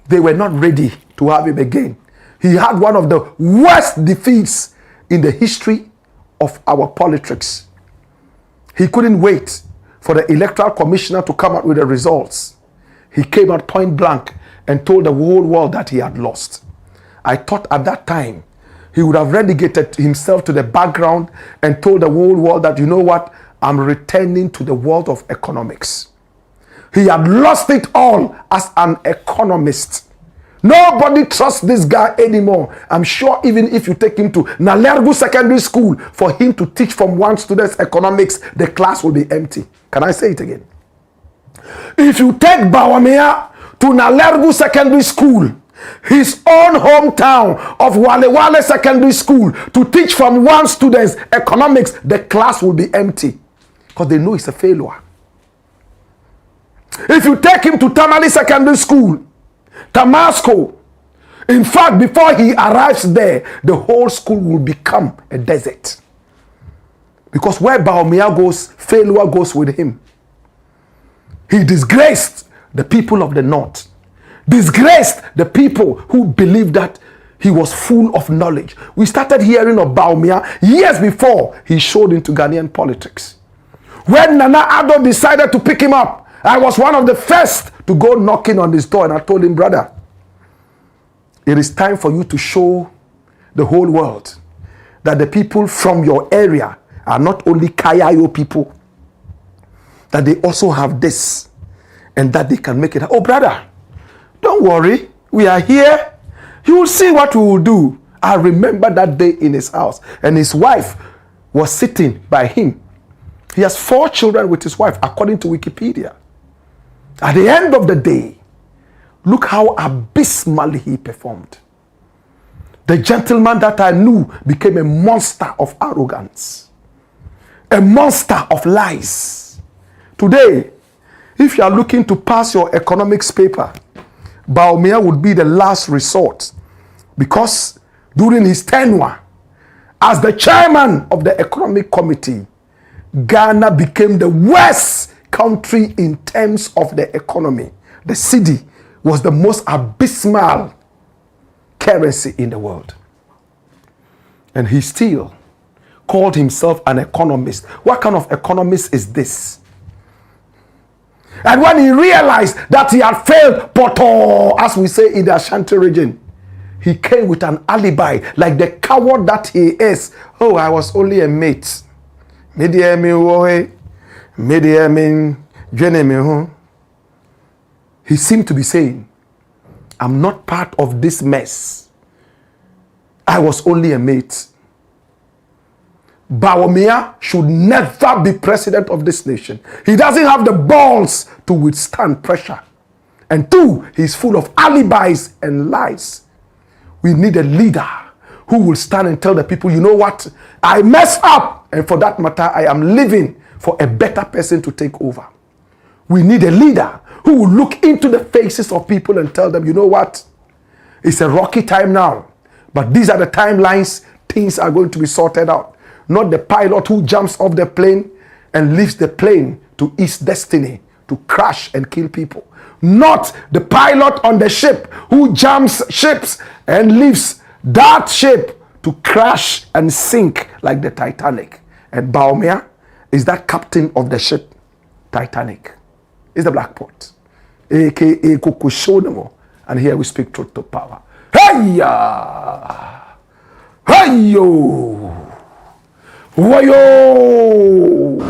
Speaker 1: They were not ready to have him again. He had one of the worst defeats in the history of our politics. He couldn't wait for the electoral commissioner to come out with the results. He came out point blank and told the whole world that he had lost. I thought at that time he would have relegated himself to the background and told the whole world that, you know what, I'm returning to the world of economics. He had lost it all as an economist. Nobody trusts this guy anymore. I'm sure even if you take him to Nalergu Secondary School for him to teach from one student's economics, the class will be empty. Can I say it again? If you take Bawumia to Nalergu Secondary School, his own hometown of Wale Secondary School, to teach from one student's economics, the class will be empty because they know it's a failure. If you take him to Tamale Secondary School, Tamasco, in fact, before he arrives there, the whole school will become a desert. Because where Bawumia goes, failure goes with him. He disgraced the people of the North. Disgraced the people who believed that he was full of knowledge. We started hearing of Bawumia years before he showed into Ghanaian politics. When Nana Addo decided to pick him up, I was one of the first to go knocking on his door, and I told him, brother, it is time for you to show the whole world that the people from your area are not only Kayayo people, that they also have this, and that they can make it. Oh, brother, don't worry, we are here. You will see what we will do. I remember that day in his house, and his wife was sitting by him. He has 4 children with his wife, according to Wikipedia. At the end of the day, look how abysmally he performed. The gentleman that I knew became a monster of arrogance, a monster of lies. Today, if you are looking to pass your economics paper, Bawumia would be the last resort, because during his tenure as the chairman of the economic committee, Ghana became the worst country in terms of the economy. The cedi was the most abysmal currency in the world. And he still called himself an economist. What kind of economist is this? And when he realized that he had failed, poto, as we say in the Ashanti region, he came with an alibi, like the coward that he is. Oh, I was only a mate. He seemed to be saying, I'm not part of this mess. I was only a mate. Bawumia should never be president of this nation. He doesn't have the balls to withstand pressure. And 2, he's full of alibis and lies. We need a leader who will stand and tell the people, you know what? I messed up. And for that matter, I am living for a better person to take over. We need a leader who will look into the faces of people and tell them, you know what? It's a rocky time now, but these are the timelines. Things are going to be sorted out. Not the pilot who jumps off the plane and leaves the plane to its destiny to crash and kill people. Not the pilot on the ship who jumps ships and leaves that ship to crash and sink like the Titanic. And Bawumia is that captain of the ship Titanic. Is the Blakk Pot, aka Kukushonemo, and here we speak truth to power. Hey-ya! Hey-yo! Wayo!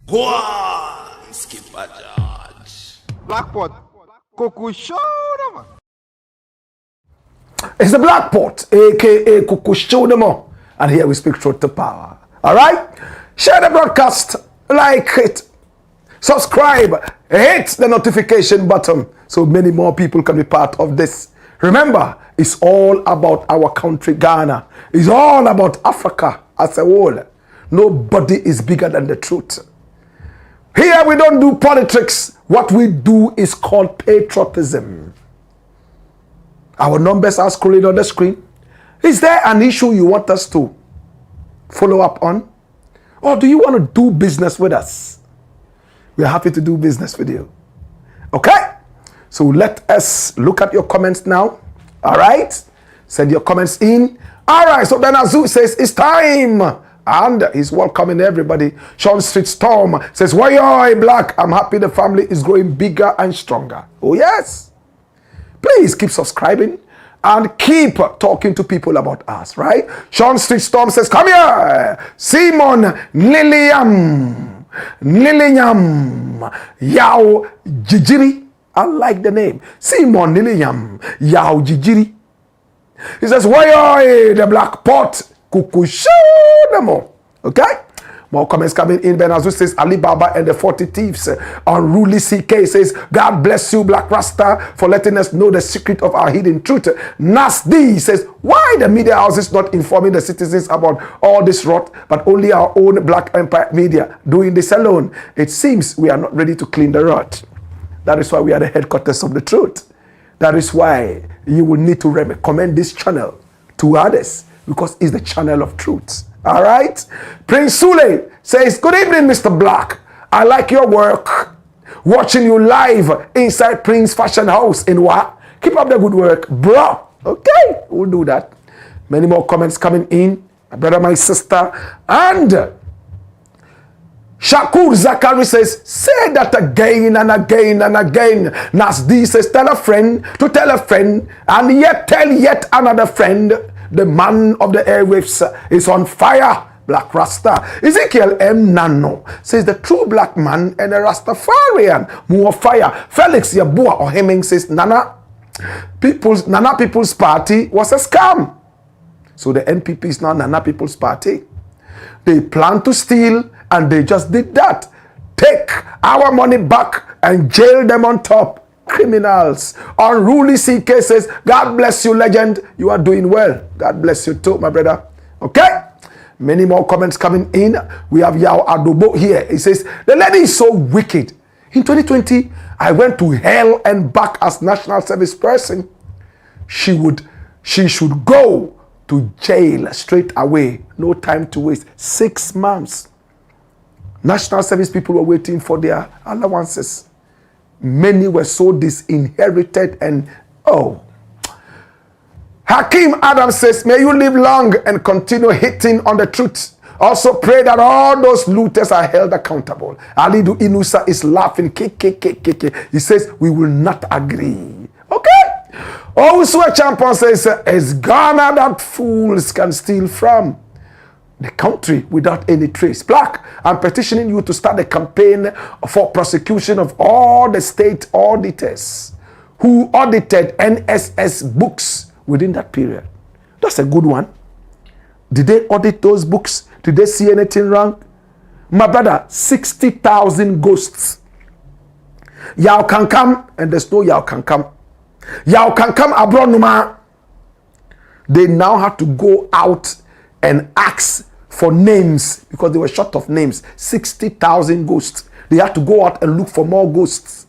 Speaker 2: One skipper George.
Speaker 3: Blackpot. Cuckoo shoulder, man.
Speaker 1: It's the Blakk Pot, aka Kukushodemo, and here we speak truth to power. All right? Share the broadcast, like it, subscribe, hit the notification button so many more people can be part of this. Remember, it's all about our country, Ghana. It's all about Africa as a whole. Nobody is bigger than the truth. Here we don't do politics. What we do is called patriotism. Our numbers are scrolling on the screen. Is there an issue you want us to follow up on? Or do you want to do business with us? We are happy to do business with you. Okay? So let us look at your comments now. All right? Send your comments in. All right. So then Azu says, it's time. And he's welcoming everybody. Sean Street Storm says, why Blakk? I'm happy the family is growing bigger and stronger. Oh, yes. Please keep subscribing and keep talking to people about us, right? Sean Street Storm says, come here. Simon Liliam. Yao Jijiri. I like the name. Simon Liliam. Yao Jijiri. He says, why the Blakk Pot? Kukushodemo. Okay? More comments coming in. Benazu says, Alibaba and the 40 thieves. Unruly CK says, God bless you, Blakk Rasta, for letting us know the secret of our hidden truth. Nasdi says, why the media house is not informing the citizens about all this rot, but only our own Black Empire media doing this alone? It seems we are not ready to clean the rot. That is why we are the headquarters of the truth. That is why you will need to recommend this channel to others, because it's the channel of truth. All right? Prince Sule says, good evening, Mr. Blakk. I like your work. Watching you live inside Prince Fashion House in Wa. Keep up the good work, bro. Okay, we'll do that. Many more comments coming in. My brother, my sister. And Shakur Zakari says, say that again and again and again. Nasdi says, tell a friend to tell a friend, and yet tell yet another friend. The man of the airwaves is on fire. Blakk Rasta. Ezekiel M. Nano says the true black man and a Rastafarian. More fire. Felix Yabua or Hemming says Nana People's Party was a scam. So the NPP is now Nana People's Party. They plan to steal and they just did that. Take our money back and jail them on top. Criminals. Unruly CK says, God bless you, legend. You are doing well. God bless you too, my brother. Okay? Many more comments coming in. We have Yao Adobo here. He says, the lady is so wicked. In 2020, I went to hell and back as national service person. She should go to jail straight away. No time to waste. 6 months. National service people were waiting for their allowances. Many were so disinherited and Hakeem Adams says, may you live long and continue hitting on the truth. Also pray that all those looters are held accountable. Alidu Inusa is laughing. He says, we will not agree. Okay? Also a champion says, it's Ghana that fools can steal from. The country without any trace. Blakk, I'm petitioning you to start a campaign for prosecution of all the state auditors who audited NSS books within that period. That's a good one. Did they audit those books? Did they see anything wrong? My brother, 60,000 ghosts. Yao can come, and there's no Yao can come. Yao can come abroad, Numa. They now have to go out and ask for names because they were short of names. 60,000 ghosts. They had to go out and look for more ghosts.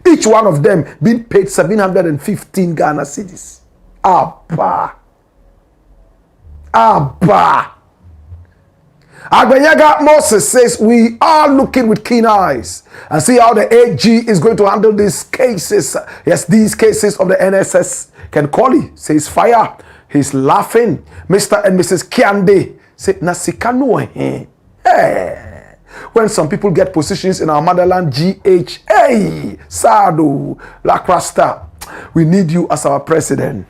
Speaker 1: Each one of them being paid 715 Ghana cedis. Abba. Agbanyaga Moses says, we are looking with keen eyes and see how the AG is going to handle these cases. Yes, these cases of the NSS. Ken Colley says fire. He's laughing. Mr. and Mrs. Kiande say, Nasikano. Hey. When some people get positions in our motherland, GH, hey, Sado, Blakk Rasta, we need you as our president.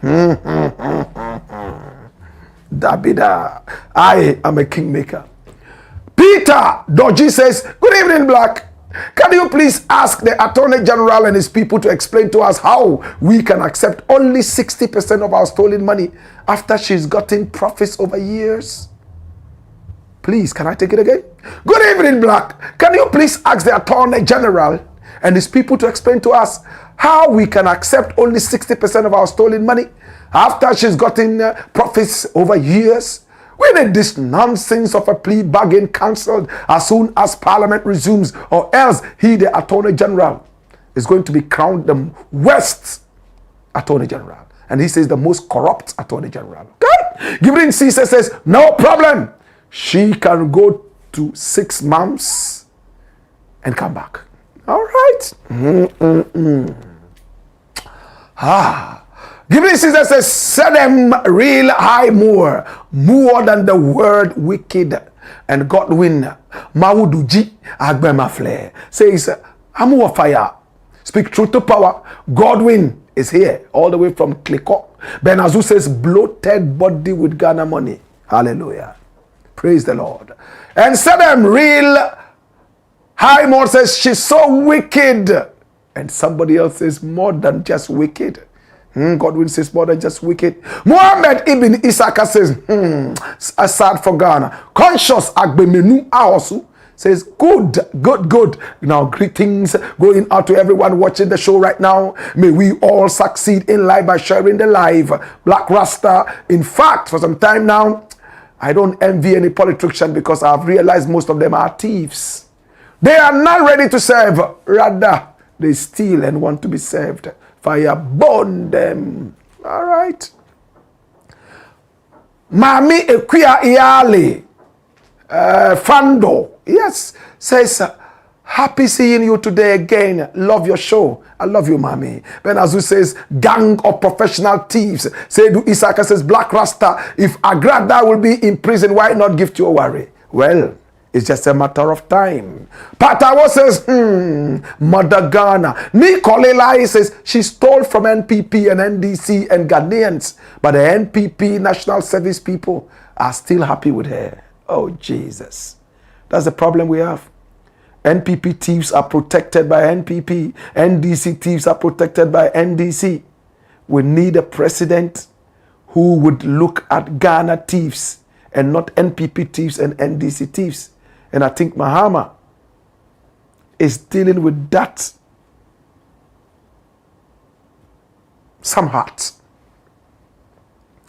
Speaker 1: Dabida, I am a kingmaker. Peter Dodgy says, good evening, Blakk. Can you please ask the Attorney General and his people to explain to us how we can accept only 60% of our stolen money after she's gotten profits over years? Please, can I take it again? Good evening, Blakk. Can you please ask the Attorney General and his people to explain to us how we can accept only 60% of our stolen money after she's gotten profits over years? We need this nonsense of a plea bargain cancelled as soon as Parliament resumes, or else he, the Attorney General, is going to be crowned the worst Attorney General. And he says the most corrupt Attorney General. Okay? Giving Caesar says, no problem. She can go to 6 months and come back. All right. Giving Caesar says, set them real high more than the word wicked. And Godwin Mawuduji Agbemafle says, I'm fire. Speak truth to power. Godwin is here, all the way from Kliko. Benazu says, bloated body with Ghana money. Hallelujah. Praise the Lord. And set them real high more says, she's so wicked. And somebody else says, more than just wicked. Godwin says more than just wicked. Muhammad Ibn Isaka says, aside for Ghana. Conscious Agbemenu Aosu says, good. Now, greetings going out to everyone watching the show right now. May we all succeed in life by sharing the live. Blakk RASTA. In fact, for some time now, I don't envy any politician because I've realized most of them are thieves. They are not ready to serve. Rather, they steal and want to be served. Fire burn them. All right. Mami Equia Iale Fando, yes, says, happy seeing you today again. Love your show. I love you, Mami. Benazu says, gang of professional thieves. Seydou Isaka says, Blakk RASTA, if Agrada will be in prison, why not Gifty Oware? Well, it's just a matter of time. Patawo says, Mother Ghana. Nicolai says, she stole from NPP and NDC and Ghanaians, but the NPP National Service people are still happy with her. Oh, Jesus. That's the problem we have. NPP thieves are protected by NPP. NDC thieves are protected by NDC. We need a president who would look at Ghana thieves and not NPP thieves and NDC thieves. And I think Mahama is dealing with that. Some heart.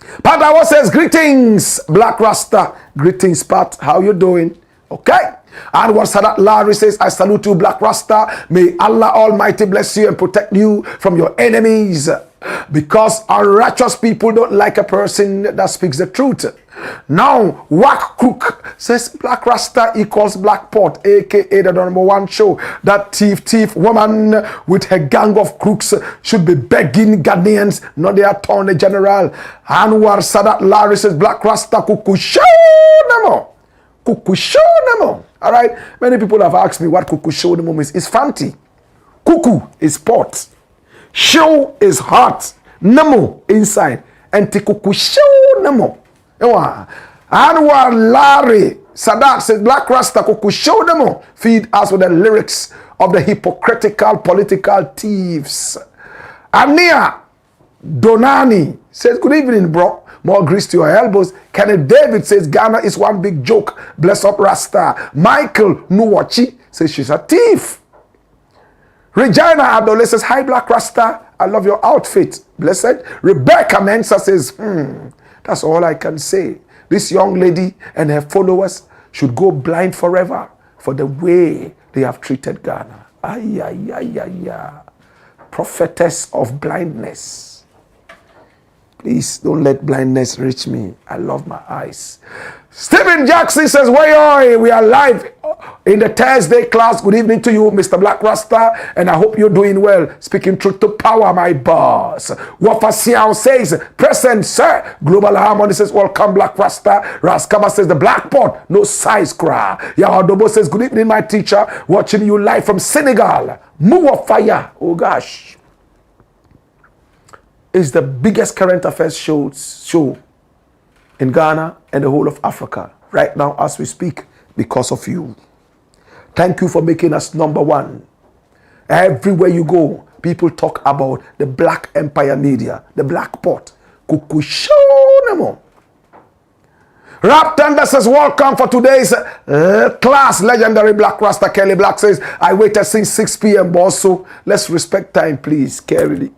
Speaker 1: Patawa says, greetings, Blakk RASTA. Greetings, Pat. How you doing? Okay. And what Sadat Larry says, I salute you, Blakk RASTA. May Allah Almighty bless you and protect you from your enemies. Because unrighteous people don't like a person that speaks the truth. Now, Wack Crook says Blakk RASTA equals Blackpot, aka the #1 show. That thief woman with her gang of crooks should be begging Ghanaians, not the Attorney General. Anwar Sadat Larry says Blakk RASTA kukusho namo. Kukusho namo. All right. Many people have asked me what kukusho namo means. It's fancy. Kuku is pot. Show is heart. Namo inside. And tikukusho namo. Anwar Larry Sadat says Blakk RASTA kukusho namo. Feed us with the lyrics of the hypocritical political thieves. Ania Donani says, good evening, bro. More grease to your elbows. Kenneth David says Ghana is one big joke. Bless up Rasta. Michael Nuwachi says she's a thief. Regina Adole says, hi Blakk RASTA. I love your outfit. Blessed. Rebecca Mensa says, that's all I can say. This young lady and her followers should go blind forever for the way they have treated Ghana. Prophetess of blindness. Please don't let blindness reach me. I love my eyes. Stephen Jackson says, we are live in the Thursday class. Good evening to you, Mr. Blakk RASTA, and I hope you're doing well. Speaking truth to power, my boss. Wafa Siao says, present, sir. Global Harmony says, welcome, Blakk RASTA. Raskaba says, the black pot, no size cry. Yahadobo says, good evening, my teacher. Watching you live from Senegal. Muwa Fire. Oh, gosh. It's the biggest current affairs show in Ghana and the whole of Africa right now as we speak. because of you. Thank you for making us number one. Everywhere you go, people talk about the Black Empire media, the Black Pot. Kukushonemo. Rap Thunder says, welcome for today's class. Legendary Black Rasta Kelly Black says, I waited since 6 p.m. boss, so let's respect time, please. Kelly,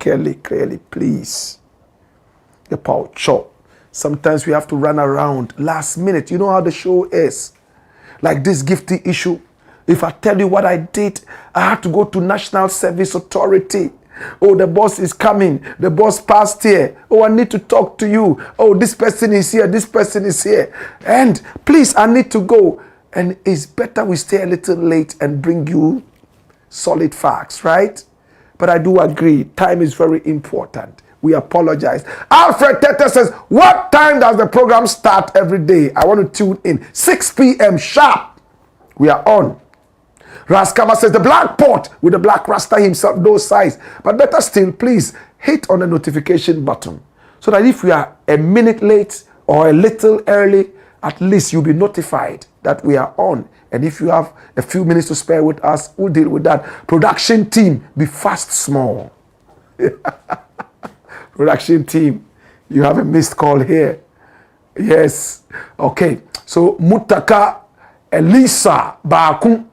Speaker 1: please. The power chop. Sometimes we have to run around last minute. You know how the show is. Like this Gifty issue. If I tell you what I did, I had to go to National Service Authority. Oh, the boss is coming. The boss passed here. Oh, I need to talk to you. Oh, this person is here. This person is here. And please, I need to go. And it's better we stay a little late and bring you solid facts, right? But I do agree. Time is very important. We apologize. Alfred Tete says, what time does the program start every day? I want to tune in. 6 p.m. sharp. We are on. Raskava says, the Black Pot with the Black Rasta himself, no size. But better still, please hit on the notification button so that if we are a minute late or a little early, at least you'll be notified that we are on. And if you have a few minutes to spare with us, we'll deal with that. Production team, be fast small. Production team, you have a missed call here. Yes. Okay. So, Mutaka Elisa Bakun.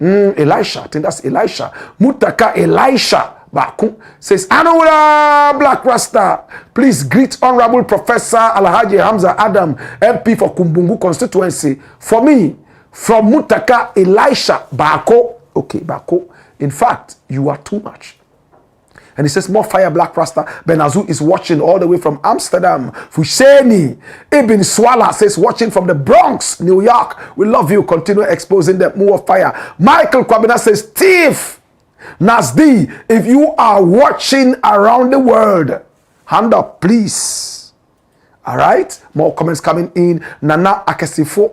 Speaker 1: Elisha, I think that's Elisha. Mutaka Elisha Baku says, Anura Black Rasta, please greet Honorable Professor Alhaji Hamza Adam, MP for Kumbungu constituency. For me, from Mutaka Elisha Bako. Okay, Bako. In fact, you are too much. And he says, more fire, Black Rasta. Benazu is watching all the way from Amsterdam. Fusheni Ibn Swala says, watching from the Bronx, New York. We love you. Continue exposing them. More fire. Michael Kwabena says, Steve Nasdi, if you are watching around the world, hand up, please. All right. More comments coming in. Nana Akesifo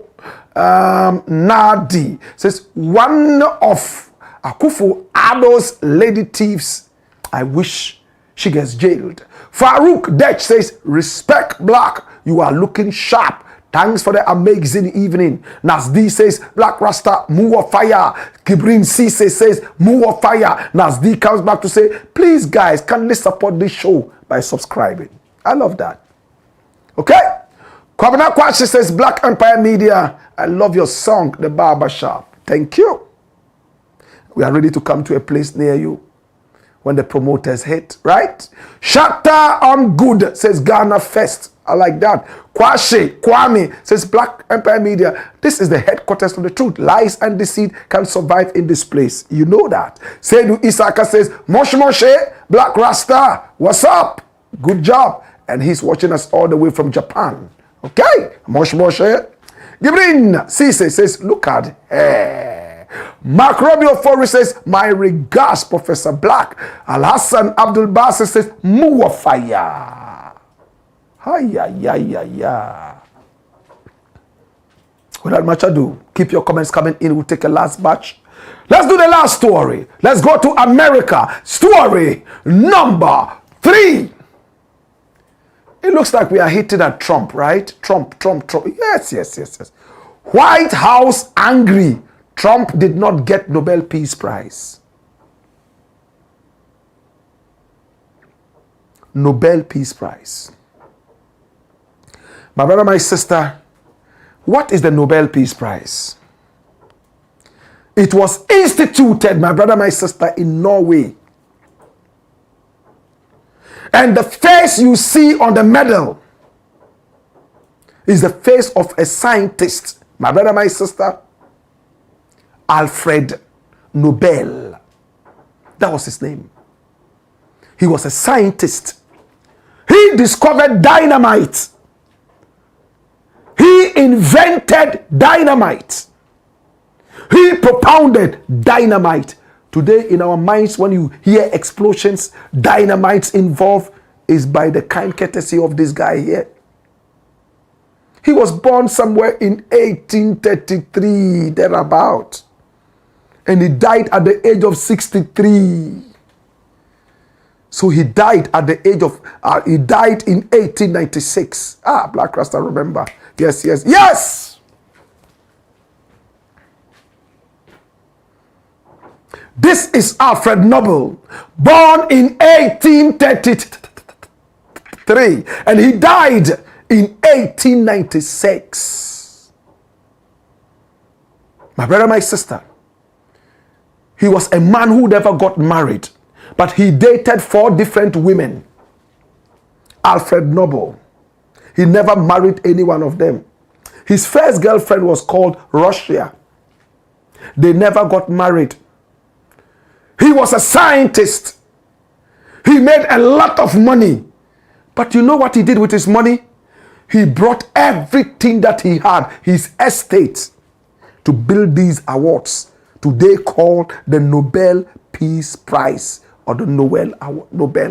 Speaker 1: Nadi says, one of Akufo Addo's lady thieves, I wish she gets jailed. Farouk Dech says, respect Black. You are looking sharp. Thanks for the amazing evening. Nasdi says, Black Rasta, more fire. Kibrin Cisse says, more fire. Nasdi comes back to say, please guys, kindly support this show by subscribing. I love that. Okay? Kwabena Kwashi says, Black Empire Media, I love your song, The Barber Shop. Thank you. We are ready to come to a place near you when the promoters hit, right? Shatta on good says Ghana Fest. I like that. Kwame says Black Empire Media. This is the headquarters of the truth. Lies and deceit can survive in this place. You know that. Sedu Isaka says, Moshe Moshe, Black Rasta, what's up? Good job. And he's watching us all the way from Japan. Okay? Moshe Moshe. Gibrin Cisse says, look at her. Mark Romeo Forrest says, my regards, Professor Black. Al Hassan Abdul Basir says, more fire. Without much ado, keep your comments coming in. We'll take a last batch. Let's do the last story. Let's go to America. Story number 3. It looks like we are hitting at Trump, right? Trump. Yes. White House angry. Trump did not get Nobel Peace Prize. Nobel Peace Prize. My brother, my sister, what is the Nobel Peace Prize? It was instituted, my brother, my sister, in Norway. And the face you see on the medal is the face of a scientist, my brother, my sister, Alfred Nobel. That was his name. He was a scientist. He discovered dynamite. He invented dynamite. He propounded dynamite. Today in our minds, when you hear explosions, dynamites involved, is by the kind courtesy of this guy here. He was born somewhere in 1833, thereabout. And he died at the age of 63. So he died at the age of, he died in 1896. Black Rasta, remember. Yes. This is Alfred Nobel, born in 1833, and he died in 1896. My brother, my sister, he was a man who never got married, but he dated 4 different women. Alfred Nobel. He never married any one of them. His first girlfriend was called Russia. They never got married. He was a scientist. He made a lot of money. But you know what he did with his money? He brought everything that he had, his estate, to build these awards, today called the Nobel Peace Prize or the Nobel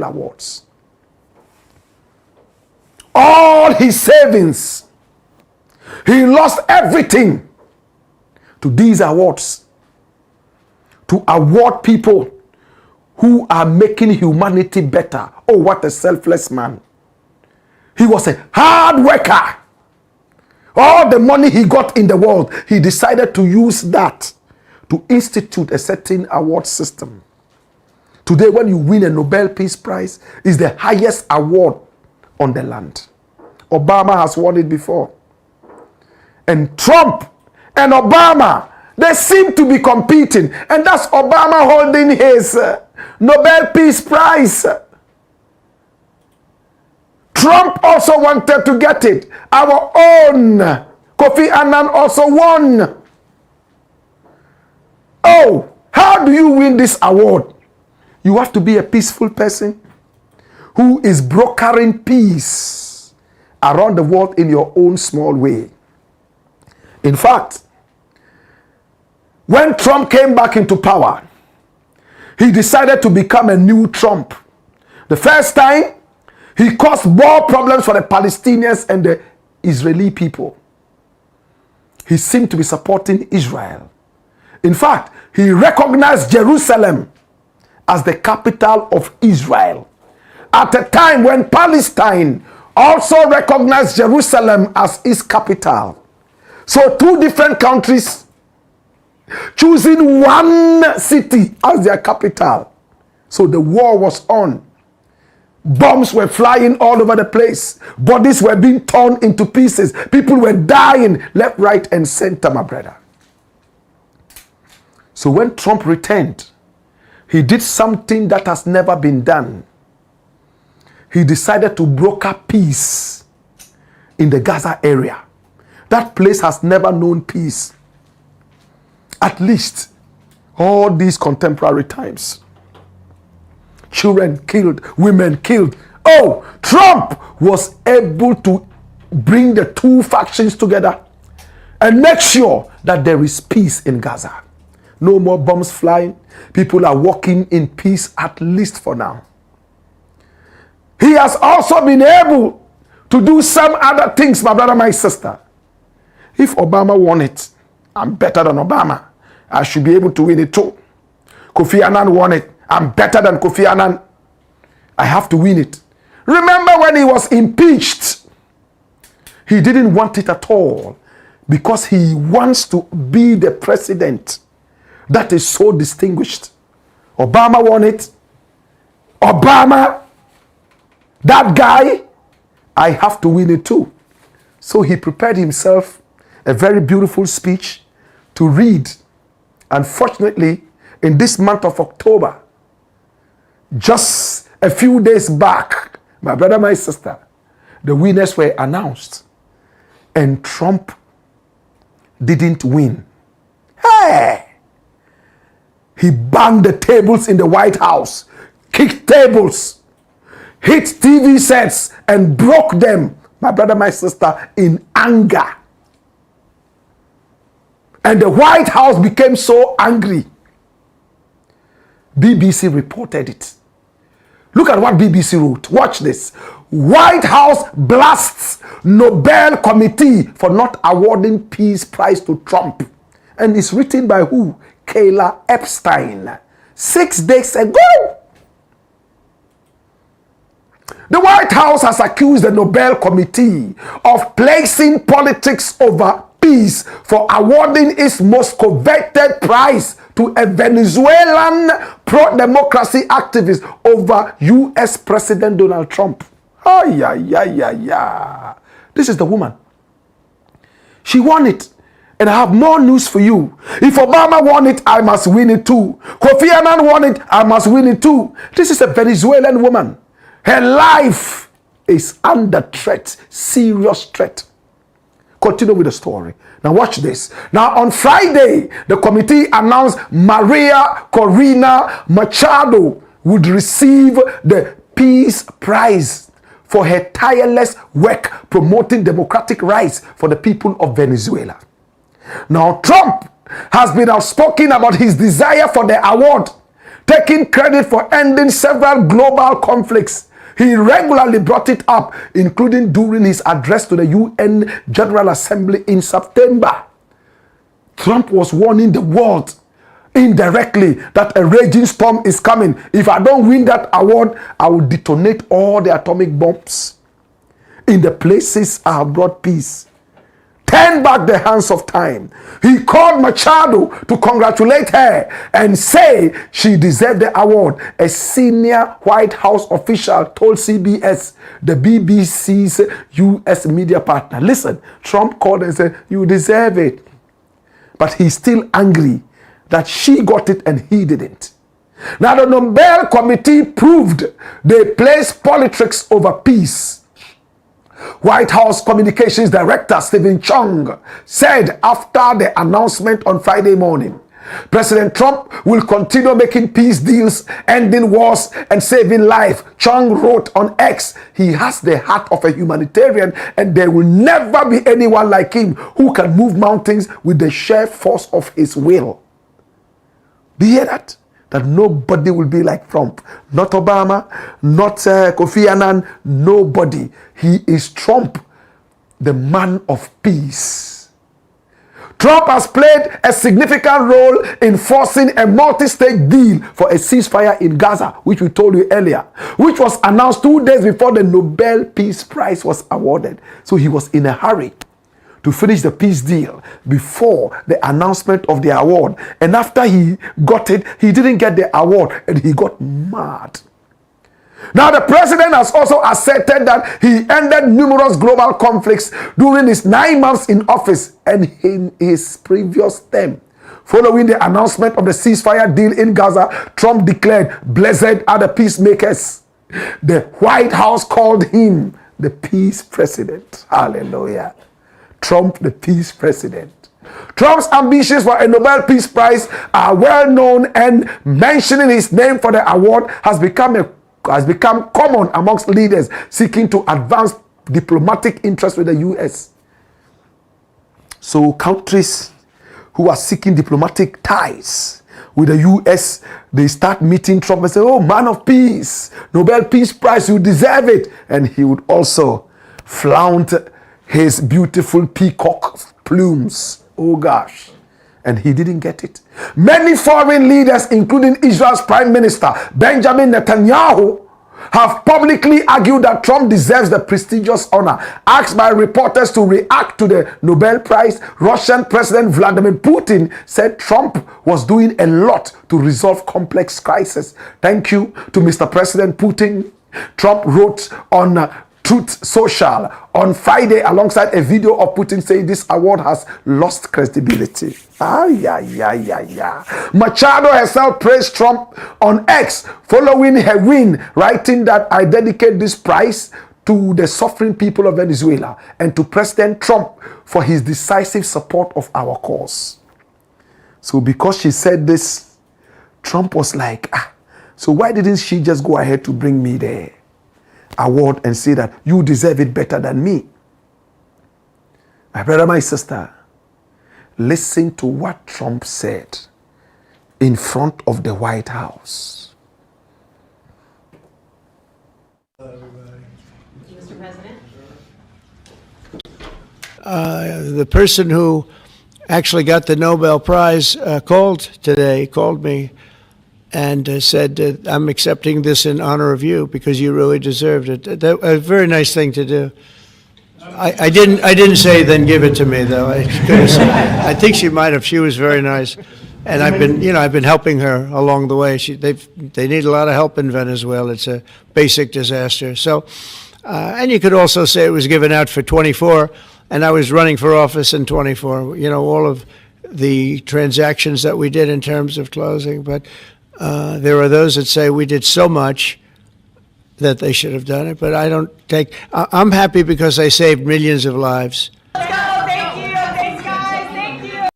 Speaker 1: Awards. All his savings, he lost everything to these awards, to award people who are making humanity better. Oh, what a selfless man. He was a hard worker. All the money he got in the world, he decided to use that to institute a certain award system. Today, when you win a Nobel Peace Prize, it's the highest award on the land. Obama has won it before. And Trump and Obama, they seem to be competing. And that's Obama holding his Nobel Peace Prize. Trump also wanted to get it. Our own Kofi Annan also won. Oh, how do you win this award? You have to be a peaceful person who is brokering peace around the world in your own small way. In fact, when Trump came back into power, he decided to become a new Trump. The first time, he caused more problems for the Palestinians and the Israeli people. He seemed to be supporting Israel. In fact, he recognized Jerusalem as the capital of Israel at a time when Palestine also recognized Jerusalem as its capital. So 2 different countries choosing one city as their capital. So the war was on. Bombs were flying all over the place. Bodies were being torn into pieces. People were dying left, right, and center, my brother. So when Trump returned, he did something that has never been done. He decided to broker peace in the Gaza area. That place has never known peace. At least all these contemporary times. Children killed, women killed. Oh, Trump was able to bring the 2 factions together and make sure that there is peace in Gaza. No more bombs flying. People are walking in peace, at least for now. He has also been able to do some other things, my brother, my sister. If Obama won it, I'm better than Obama. I should be able to win it too. Kofi Annan won it. I'm better than Kofi Annan. I have to win it. Remember when he was impeached? He didn't want it at all because he wants to be the president that is so distinguished. Obama won it. Obama, that guy, I have to win it too. So he prepared himself a very beautiful speech to read. Unfortunately, in this month of October, just a few days back, my brother, my sister, the winners were announced. And Trump didn't win. Hey! He banged the tables in the White House, kicked tables, hit TV sets, and broke them, my brother, my sister, in anger. And the White House became so angry. BBC reported it. Look at what BBC wrote. Watch this. White House blasts Nobel Committee for not awarding Peace Prize to Trump. And it's written by who? Kayla Epstein. 6 days ago. The White House has accused the Nobel Committee of placing politics over peace for awarding its most coveted prize to a Venezuelan pro-democracy activist over U.S. President Donald Trump. This is the woman. She won it. And I have more news for you. If Obama won it, I must win it too. Kofi Annan won it, I must win it too. This is a Venezuelan woman. Her life is under threat, serious threat. Continue with the story. Now watch this. Now on Friday, the committee announced Maria Corina Machado would receive the Peace Prize for her tireless work promoting democratic rights for the people of Venezuela. Now Trump has been outspoken about his desire for the award, taking credit for ending several global conflicts. He regularly brought it up, including during his address to the UN General Assembly in September. Trump was warning the world indirectly that a raging storm is coming. If I don't win that award, I will detonate all the atomic bombs in the places I have brought peace. Turn back the hands of time. He called Machado to congratulate her and say she deserved the award. A senior White House official told CBS, the BBC's US media partner. Listen, Trump called and said, you deserve it. But he's still angry that she got it and he didn't. Now the Nobel Committee proved they placed politics over peace. White House Communications Director Stephen Chung said after the announcement on Friday morning, President Trump will continue making peace deals, ending wars, and saving life. Chung wrote on X, he has the heart of a humanitarian, and there will never be anyone like him who can move mountains with the sheer force of his will. Do you hear that? That nobody will be like Trump. Not Obama, not Kofi Annan, nobody. He is Trump, the man of peace. Trump has played a significant role in forcing a multi-state deal for a ceasefire in Gaza, which we told you earlier, which was announced 2 days before the Nobel Peace Prize was awarded. So he was in a hurry to finish the peace deal before the announcement of the award. And after he got it, he didn't get the award and he got mad. Now the president has also asserted that he ended numerous global conflicts during his 9 months in office and in his previous term. Following the announcement of the ceasefire deal in Gaza, Trump declared, "Blessed are the peacemakers." The White House called him the peace president. Hallelujah. Trump, the peace president. Trump's ambitions for a Nobel Peace Prize are well known, and mentioning his name for the award has become common amongst leaders seeking to advance diplomatic interests with the U.S. So countries who are seeking diplomatic ties with the U.S., they start meeting Trump and say, "Oh, man of peace, Nobel Peace Prize, you deserve it." And he would also flaunt his beautiful peacock plumes. Oh gosh. And he didn't get it. Many foreign leaders, including Israel's Prime Minister Benjamin Netanyahu, have publicly argued that Trump deserves the prestigious honor. Asked by reporters to react to the Nobel Prize, Russian President Vladimir Putin said Trump was doing a lot to resolve complex crises. "Thank you to Mr. President Putin," Trump wrote on Truth Social on Friday alongside a video of Putin saying this award has lost credibility. Machado herself praised Trump on X following her win, writing that, "I dedicate this prize to the suffering people of Venezuela and to President Trump for his decisive support of our cause." So because she said this, Trump was like, so why didn't she just go ahead to bring me the award and say that you deserve it better than me? My brother, my sister, listen to what Trump said in front of the White House.
Speaker 4: Mr. President?
Speaker 5: The person who actually got the Nobel Prize called me and said, "I'm accepting this in honor of you because you really deserved it." That a very nice thing to do. I didn't say then give it to me though. I think she might have. She was very nice, and I've been helping her along the way. They need a lot of help in Venezuela. It's a basic disaster. So, and you could also say it was given out for 24, and I was running for office in 24. All of the transactions that we did in terms of closing, but there are those that say we did so much that they should have done it, but I don't take. I'm happy because they saved millions of lives.
Speaker 4: Let's go. Thank you. Thanks, guys. Thank you.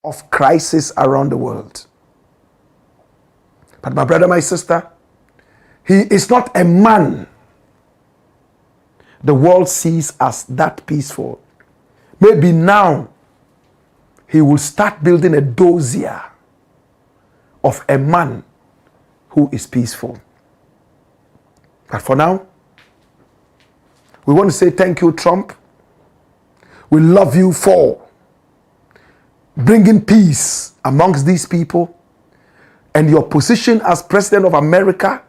Speaker 1: Of crisis around the world. But my brother, my sister, he is not a man the world sees as that peaceful. Maybe now he will start building a dossier of a man who is peaceful. But for now, we want to say thank you, Trump. We love you for bringing peace amongst these people. And your position as President of America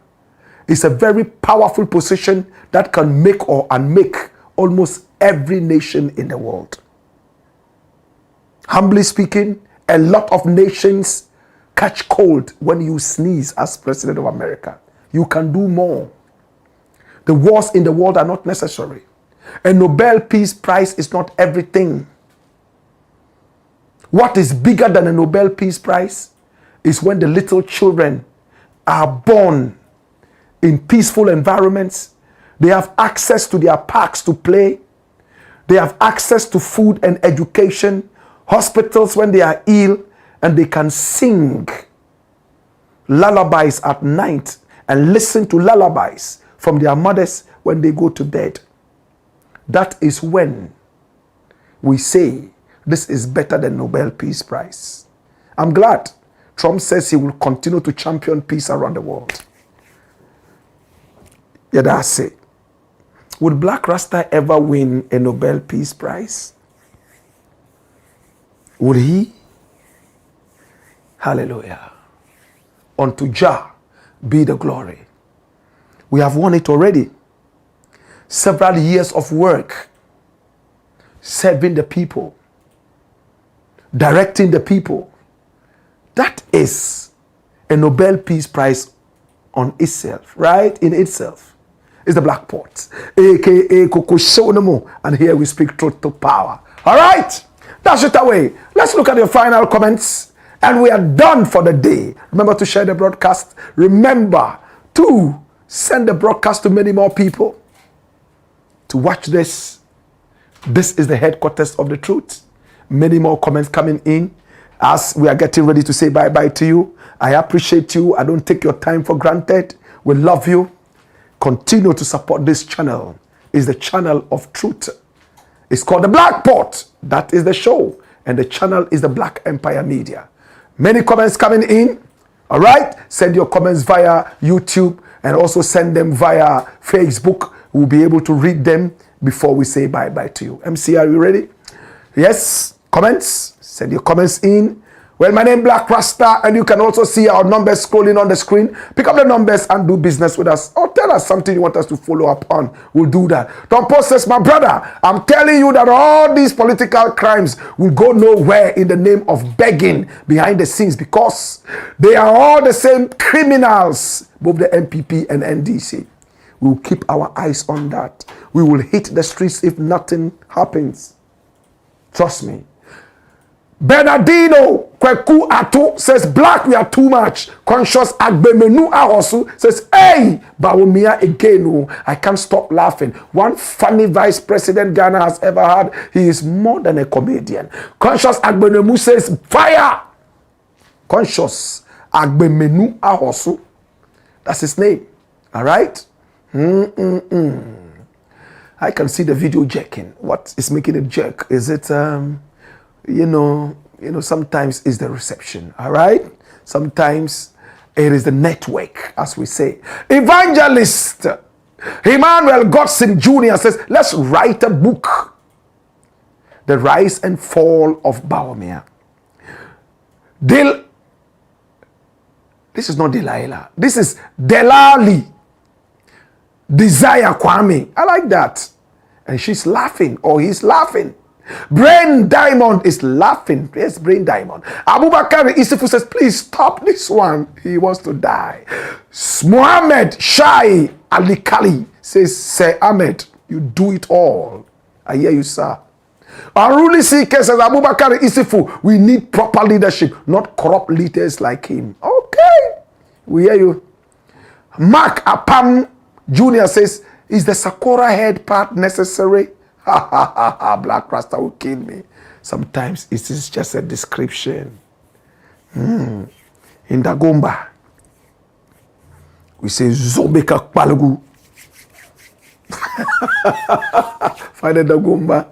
Speaker 1: is a very powerful position that can make or unmake almost every nation in the world. Humbly speaking, a lot of nations catch cold when you sneeze as President of America. You can do more. The wars in the world are not necessary. A Nobel Peace Prize is not everything. What is bigger than a Nobel Peace Prize is when the little children are born in peaceful environments. They have access to their parks to play. They have access to food and education, hospitals when they are ill, and they can sing lullabies at night and listen to lullabies from their mothers when they go to bed. That is when we say this is better than Nobel Peace Prize. I'm glad Trump says he will continue to champion peace around the world. Yeah, that's it. Would Blakk Rasta ever win a Nobel Peace Prize? Would he? Hallelujah. Unto Jah be the glory. We have won it already. Several years of work, serving the people, directing the people. That is a Nobel Peace Prize on itself, right? In itself. It's the Black Pot, aka Coco Shonomo, and here we speak truth to power. All right, that's it away. Let's look at your final comments, and we are done for the day. Remember to share the broadcast. Remember to send the broadcast to many more people to watch this. This is the headquarters of the truth. Many more comments coming in as we are getting ready to say bye-bye to you. I appreciate you. I don't take your time for granted. We love you. Continue to support this channel. It's the channel of truth. It's called the Black Pot. That is the show. And the channel is the Black Empire Media. Many comments coming in. All right. Send your comments via YouTube and also send them via Facebook. We'll be able to read them before we say bye-bye to you. MC, are you ready? Yes. Comments? Send your comments in. Well, my name is Blakk Rasta, and you can also see our numbers scrolling on the screen. Pick up the numbers and do business with us. Or tell us something you want us to follow up on. We'll do that. Don't post this, my brother. I'm telling you that all these political crimes will go nowhere in the name of begging behind the scenes, because they are all the same criminals, both the MPP and NDC. We will keep our eyes on that. We will hit the streets if nothing happens. Trust me. Bernardino Kweku Atu says, Blakk, we are too much. Conscious Agbemenu Ahosu says, hey, Bawumia again. Oh, I can't stop laughing. One funny vice president Ghana has ever had. He is more than a comedian. Conscious Agbemenu says, fire. Conscious Agbemenu Ahosu. That's his name. All right? I can see the video jerking. What is making it jerk? Is it, sometimes it's the reception, all right? Sometimes it is the network, as we say. Evangelist Emmanuel Godson Jr. says, let's write a book. The Rise and Fall of Bawumia. This is not Delilah. This is Delali. Desire Kwame. I like that. And she's laughing, or he's laughing. Brain Diamond is laughing. Yes, Brain Diamond. Abubakar Isifu says, please stop this one. He wants to die. Mohammed Shai Ali Kali says, Sir Ahmed, you do it all. I hear you, sir. Aruli CK says, Abubakar Isifu, we need proper leadership, not corrupt leaders like him. Okay. We hear you. Mark Apam Jr. says, is the Sakura head part necessary? Ha ha ha ha, Black Rasta will kill me. Sometimes it is just a description. In Dagomba, we say Zobeka Kpalagu. Find a Dagomba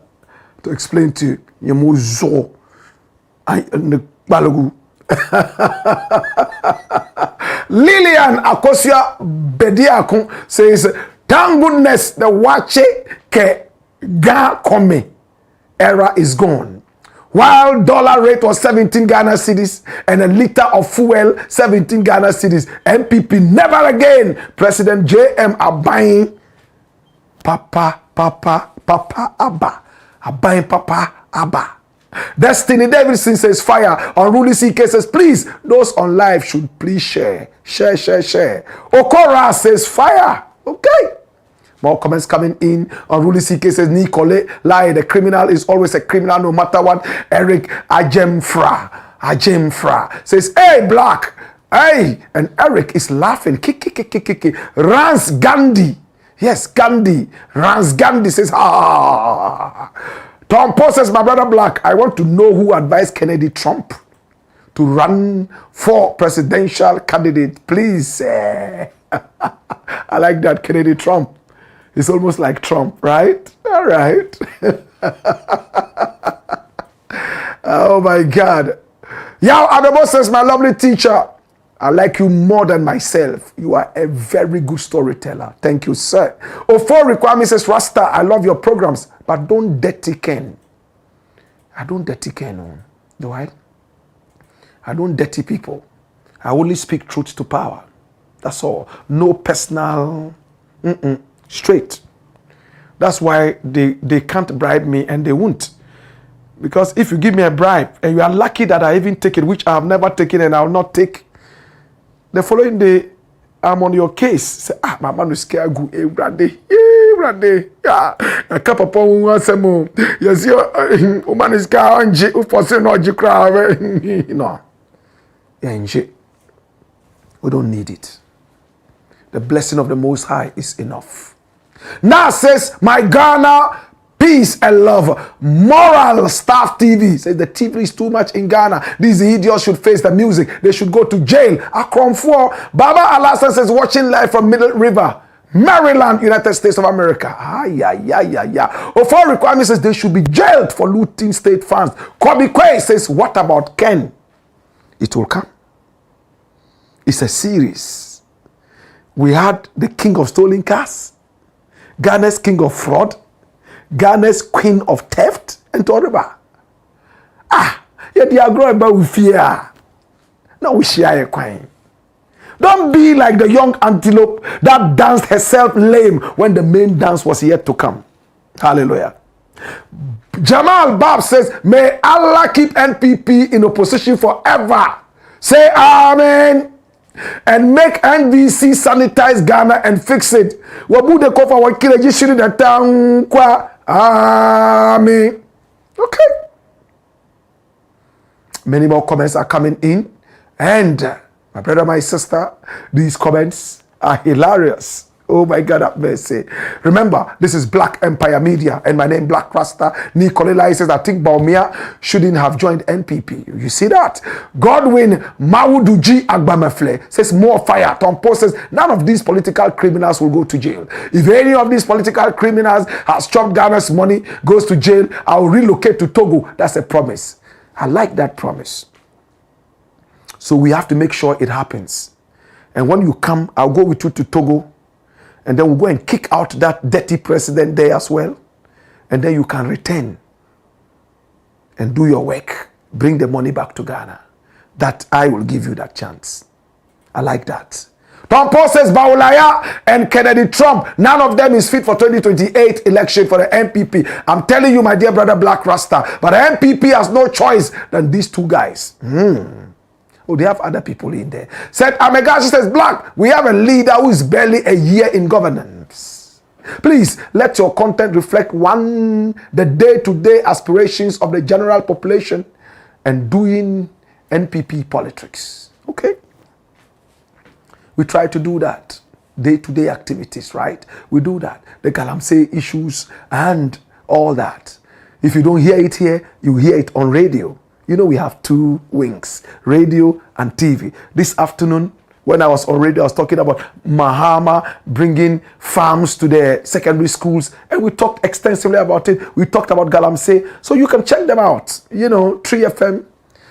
Speaker 1: to explain to you. Yamu Zo and the Kpalagu. Lillian Akosia Bediakun says, thank goodness the wache ke ga come era is gone. While dollar rate was 17 Ghana cedis and a liter of fuel 17 Ghana cedis, MPP never again. President JM are buying Papa Abba. Are buying Papa Abba. Destiny Davidson says fire. Unruly CK says please, those on live should please share. Share. Okora says fire. Okay. More comments coming in. Unruly CK says Nicole lie. The criminal is always a criminal no matter what. Eric Ajemfra says, hey Black. Hey. And Eric is laughing. Kick. Rans Gandhi. Yes, Gandhi. Rans Gandhi says Tom Paul says, my brother Black, I want to know who advised Kennedy Trump to run for presidential candidate. Please. I like that, Kennedy Trump. It's almost like Trump, right? All right. Oh my God. Yao Adamo says, my lovely teacher, I like you more than myself. You are a very good storyteller. Thank you, sir. Ofo Requirement says, Rasta, I love your programs, but don't dirty Ken. I don't dirty Ken, do I? I don't dirty people. I only speak truth to power. That's all. No personal, straight. That's why they can't bribe me, and they won't. Because if you give me a bribe, and you are lucky that I even take it, which I have never taken and I will not take, the following day, I'm on your case. Say, my man is scared. Go, brande. Yeah. A cup of one some. Yes, your man is scared. For saying no, no. Yeah, we don't need it. The blessing of the Most High is enough. Now says my Ghana. Peace and love. Moral Staff TV says the TV is too much in Ghana. These idiots should face the music. They should go to jail. Akron 4. Baba Alasan says watching live from Middle River, Maryland, United States of America. Ofo Requirement says they should be jailed for looting state funds. Kobe Quay says, what about Ken? It will come. It's a series. We had the king of stolen cars, Ghana's king of fraud, Ghana's queen of theft, and Toriba. Yeah, they are growing about with fear. No, we share a queen. Don't be like the young antelope that danced herself lame when the main dance was yet to come. Hallelujah. Jamal Bab says, may Allah keep NPP in opposition forever. Say amen. And make NVC sanitize Ghana and fix it. Wabu de kofa wakile jishiri da tankwa. Amen. Okay. Many more comments are coming in. And my brother, my sister, these comments are hilarious. Oh my God, have mercy. Remember, this is Black Empire Media, and my name Black Rasta. Nicolai says, I think Bawumia shouldn't have joined NPP. You see that? Godwin Mawuduji Agbamefle says, more fire. Tom Post says, none of these political criminals will go to jail. If any of these political criminals has chopped Ghana's money, goes to jail, I'll relocate to Togo. That's a promise. I like that promise. So we have to make sure it happens. And when you come, I'll go with you to Togo. And then we'll go and kick out that dirty president there as well. And then you can return and do your work. Bring the money back to Ghana. That I will give you that chance. I like that. Tom Paul says Bawumia and Kennedy Trump, none of them is fit for 2028 election for the MPP. I'm telling you, my dear brother Blakk Rasta, but the MPP has no choice than these two guys. Oh, they have other people in there. Said Amegashi says, Blakk, we have a leader who is barely a year in governance. Please let your content reflect the day-to-day aspirations of the general population and doing NPP politics. Okay? We try to do that. Day-to-day activities, right? We do that. The Galamsey issues and all that. If you don't hear it here, you hear it on radio. You know we have two wings, radio and TV. This afternoon, when I was on radio, I was talking about Mahama bringing farms to the secondary schools, and we talked extensively about it. We talked about Galamsey, so you can check them out. You know, 3FM.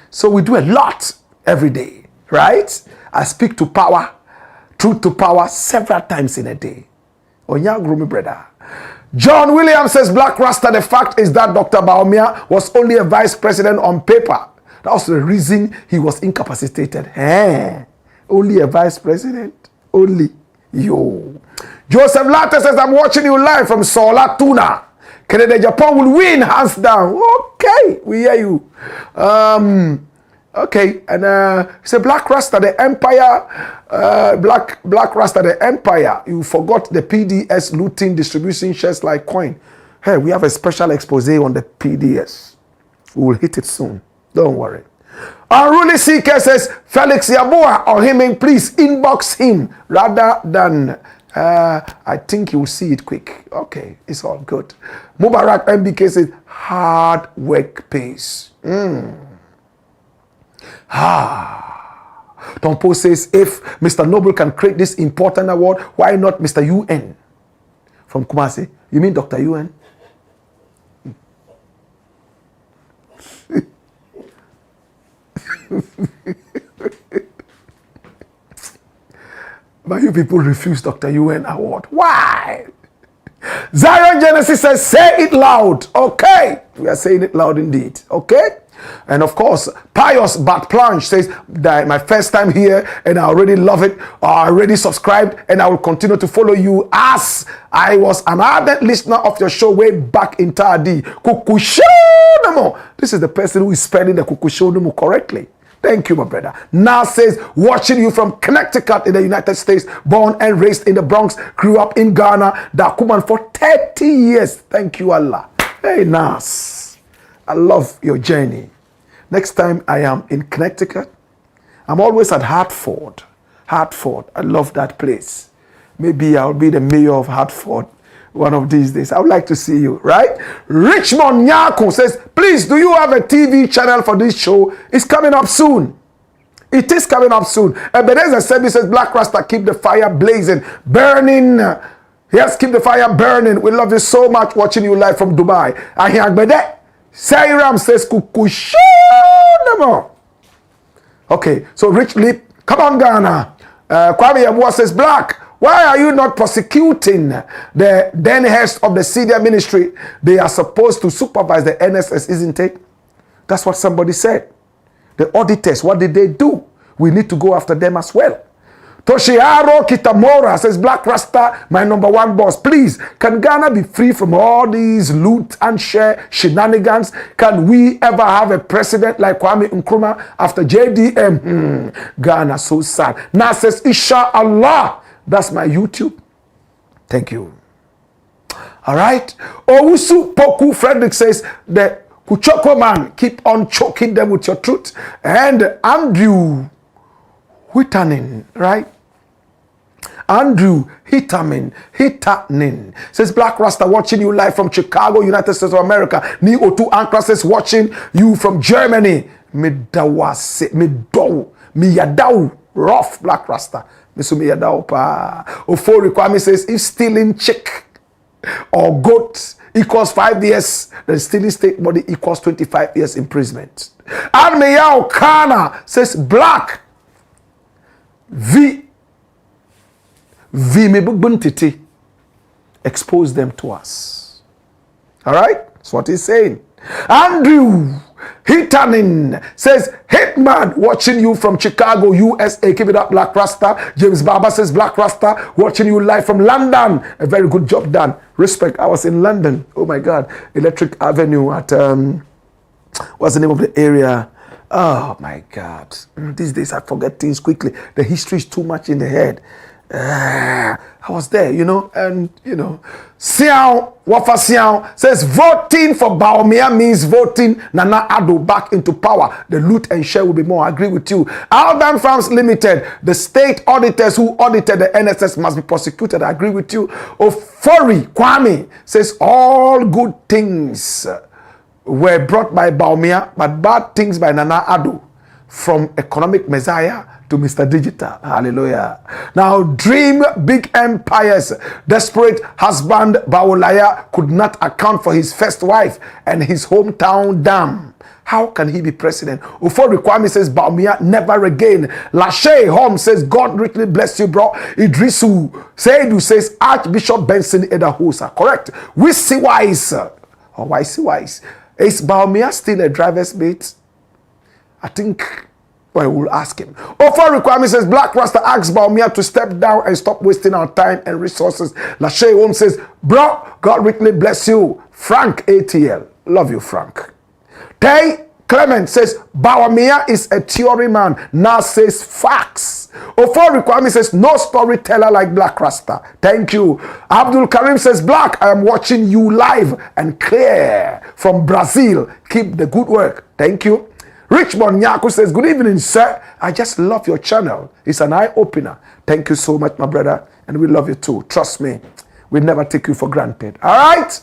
Speaker 1: So we do a lot every day, right? I speak to power, truth to power, several times in a day. Onyagro, brother. John Williams says, Blakk Rasta, the fact is that Dr. Bawumia was only a vice president on paper. That was the reason he was incapacitated. Only a vice president? Only. Yo. Joseph Latte says, I'm watching you live from Sola Tuna. Canada, Japan will win, hands down. Okay, we hear you. Okay, and it's a Blakk Rasta, the empire, Blakk Rasta, the empire. You forgot the PDS looting, distributing shares like coin. Hey, we have a special expose on the PDS. We will hit it soon. Don't worry. Unruly CK says, Felix Yabua or him, please inbox him rather than, I think you will see it quick. Okay, it's all good. Mubarak MBK says, hard work pays. Tompo says, if Mr. Nobel can create this important award, why not Mr. UN? From Kumasi. You mean Dr. UN? But you people refuse Dr. UN award. Why? Zion Genesis says, say it loud. Okay. We are saying it loud indeed. Okay. And of course, Pious Bat Planche says that my first time here and I already love it. I already subscribed and I will continue to follow you as I was an ardent listener of your show way back in Tadi. Kukushonomo. This is the person who is spelling the Kukushonomo correctly. Thank you, my brother. Now says, watching you from Connecticut in the United States, born and raised in the Bronx, grew up in Ghana, Dakuman for 30 years. Thank you, Allah. Hey, Nas. I love your journey. Next time I am in Connecticut, I'm always at Hartford. Hartford. I love that place. Maybe I'll be the mayor of Hartford one of these days. I would like to see you, right? Richmond Nyako says, please, do you have a TV channel for this show? It's coming up soon. It is coming up soon. Ebenezer Sebi says, Blakk Rasta, keep the fire blazing, burning. Yes, keep the fire burning. We love you so much watching you live from Dubai. Ahiagbede. Sairam says, Kukushonomo. Okay, so Rich Lip, come on, Ghana. Kwame Yabua says, Blakk, why are you not prosecuting the then heads of the senior ministry? They are supposed to supervise the NSS, isn't it? That's what somebody said. The auditors, what did they do? We need to go after them as well. Toshiaro Kitamora says, Blakk Rasta, my number one boss, please, can Ghana be free from all these loot and share shenanigans? Can we ever have a president like Kwame Nkrumah after JDM? Ghana, so sad. Now says, Inshallah. That's my YouTube. Thank you. All right. Owusu Poku Frederick says, the Kuchoko man, keep on choking them with your truth. And Andrew Hitanin, right? Andrew Hitanin says, Blakk Rasta, watching you live from Chicago, United States of America. Ni Otu Ankra says, watching you from Germany. Miyadau, rough Blakk Rasta. Ofori Kwame says, if stealing chick or goat equals 5 years. The stealing state body equals 25 years imprisonment. And Meyao Kana says Blakk V Mebubuntiti, expose them to us. All right, that's what he's saying. Andrew Hitanin says, Hitman watching you from Chicago, USA. Keep it up, Blakk Rasta. James Baba says, Blakk Rasta watching you live from London. A very good job done. Respect. I was in London. Oh my God. Electric Avenue at, what's the name of the area? Oh my God. These days I forget things quickly. The history is too much in the head. I was there, you know, and you know, Siao Wafa Siao says voting for Bawumia means voting Nana Addo back into power. The loot and share will be more. I agree with you. Aldan Farms Limited, the state auditors who audited the NSS must be prosecuted. I agree with you. Ofori Kwame says all good things were brought by Bawumia, but bad things by Nana Addo, from economic messiah to Mr. Digital. Hallelujah. Now, dream big empires. Desperate husband Bawulaya could not account for his first wife and his hometown dam. How can he be president? Ufori Kwame says Bawumia never again. Lashe Home says God richly bless you, bro. Idrisu Seidu says Archbishop Benson Edahosa. Correct. We see wise. Or why see wise? Is Bawumia still a driver's mate? I think, well, we'll ask him. Offer requirement says Blakk Rasta asks Bawumia to step down and stop wasting our time and resources. Lashe Home says, bro, God richly bless you. Frank ATL. Love you, Frank. Tay Clement says Bawumia is a theory man. Now says facts. Offer requirement says no storyteller like Blakk Rasta. Thank you. Abdul Karim says Blakk, I am watching you live and clear from Brazil. Keep the good work. Thank you. Richmond Nyako says, good evening, sir. I just love your channel. It's an eye-opener. Thank you so much, my brother. And we love you too. Trust me. We never take you for granted. All right?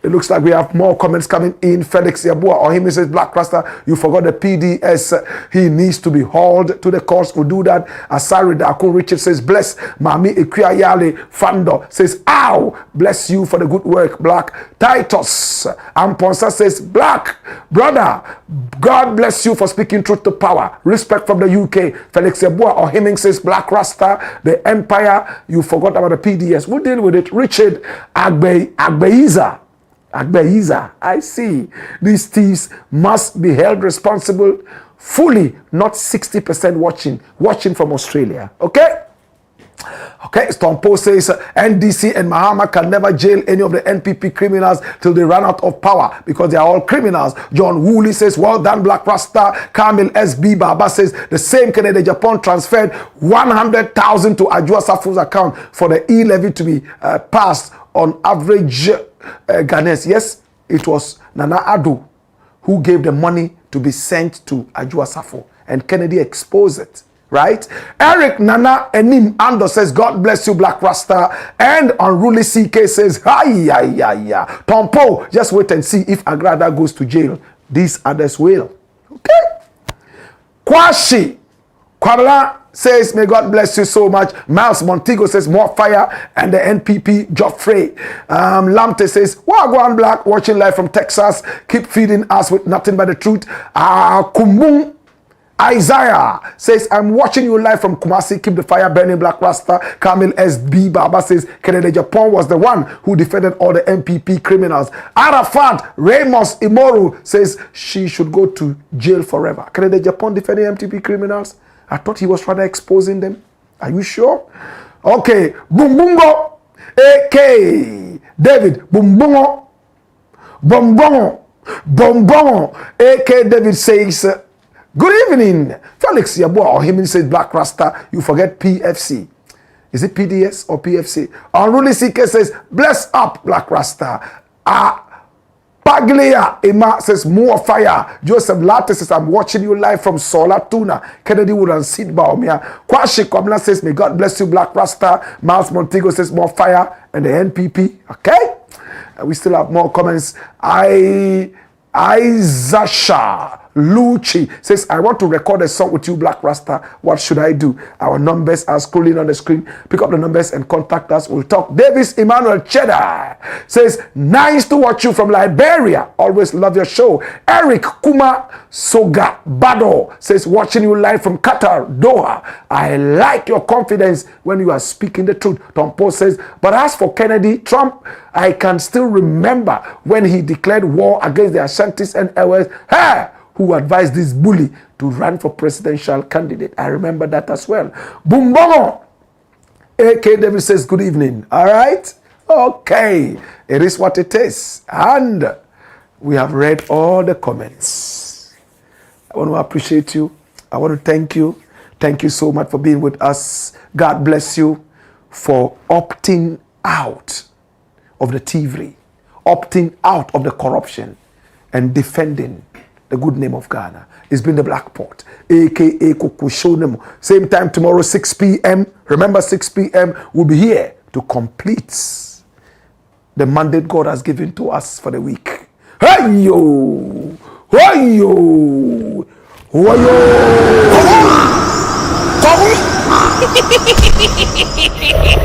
Speaker 1: It looks like we have more comments coming in. Felix Yabua or him says, Blakk Rasta, you forgot the PDS. He needs to be hauled to the courts. We'll do that. Asari Dako Richard says, bless. Mami Equiayale Fando says, ow. Bless you for the good work, Blakk. Titus Amponsa says, Blakk, brother, God bless you for speaking truth to power. Respect from the UK. Felix Yabua or Heming says, Blakk Rasta, the empire, you forgot about the PDS. We'll deal with it. Richard Agbeiza, I see. These thieves must be held responsible fully, not 60% watching from Australia. Okay? Okay, Stompo says NDC and Mahama can never jail any of the NPP criminals till they run out of power because they are all criminals. John Woolley says, well done, Blakk Rasta. Kamil SB Baba says the same Canada Japan transferred 100,000 to Ajua Safu's account for the e-levy to be passed on average Ghanaians. Yes, it was Nana Addo who gave the money to be sent to Ajua Safu, and Kennedy exposed it. Right? Eric Nana Enim Ando says, God bless you, Blakk Rasta. And Unruly CK says, hi. Tompo, just wait and see if Agrada goes to jail. These others will. Okay? Kwashi Kwabla says, may God bless you so much. Miles Montego says, more fire. And the NPP, Joffrey. Lamte says, Wagwan Blakk, watching live from Texas. Keep feeding us with nothing but the truth. Kumbung Isaiah says, I'm watching you live from Kumasi. Keep the fire burning, Blakk Rasta. Kamil SB Baba says, Canada Japan was the one who defended all the MPP criminals. Arafat Ramos Imoru says she should go to jail forever. Canada Japan defending MPP criminals? I thought he was rather exposing them. Are you sure? Okay. Bumbungo AK David Bumbungo AK David says, good evening. Felix Yabua or him says, Blakk Rasta, you forget PFC. Is it PDS or PFC? Unruly CK says, bless up, Blakk Rasta. Paglia Emma says, more fire. Joseph Latte says, I'm watching you live from Sola Tuna. Kennedy would unseat Bawumia. Kwashi Kwamla says, may God bless you, Blakk Rasta. Miles Montego says, more fire. And the NPP. Okay? And we still have more comments. Isasha Lucci says, I want to record a song with you, Blakk Rasta. What should I do? Our numbers are scrolling on the screen. Pick up the numbers and contact us. We'll talk. Davis Emmanuel Cheddar says, nice to watch you from Liberia. Always love your show. Eric Kuma Soga Bado says, watching you live from Qatar, Doha. I like your confidence when you are speaking the truth. Tom Poe says, but as for Kennedy, Trump, I can still remember when he declared war against the Ashantis and Ewes. Hey! Who advised this bully to run for presidential candidate. I remember that as well. Bumbongo! A.K. David says, good evening. All right? Okay. It is what it is. And we have read all the comments. I want to appreciate you. I want to thank you. Thank you so much for being with us. God bless you for opting out of the thievery, opting out of the corruption, and defending the good name of Ghana. It's been the Blakk Pot, aka Kukushonemo. Same time tomorrow, 6 p.m. Remember, 6 p.m. we'll be here to complete the mandate God has given to us for the week. Hey yo! Hey yo! Hey yo!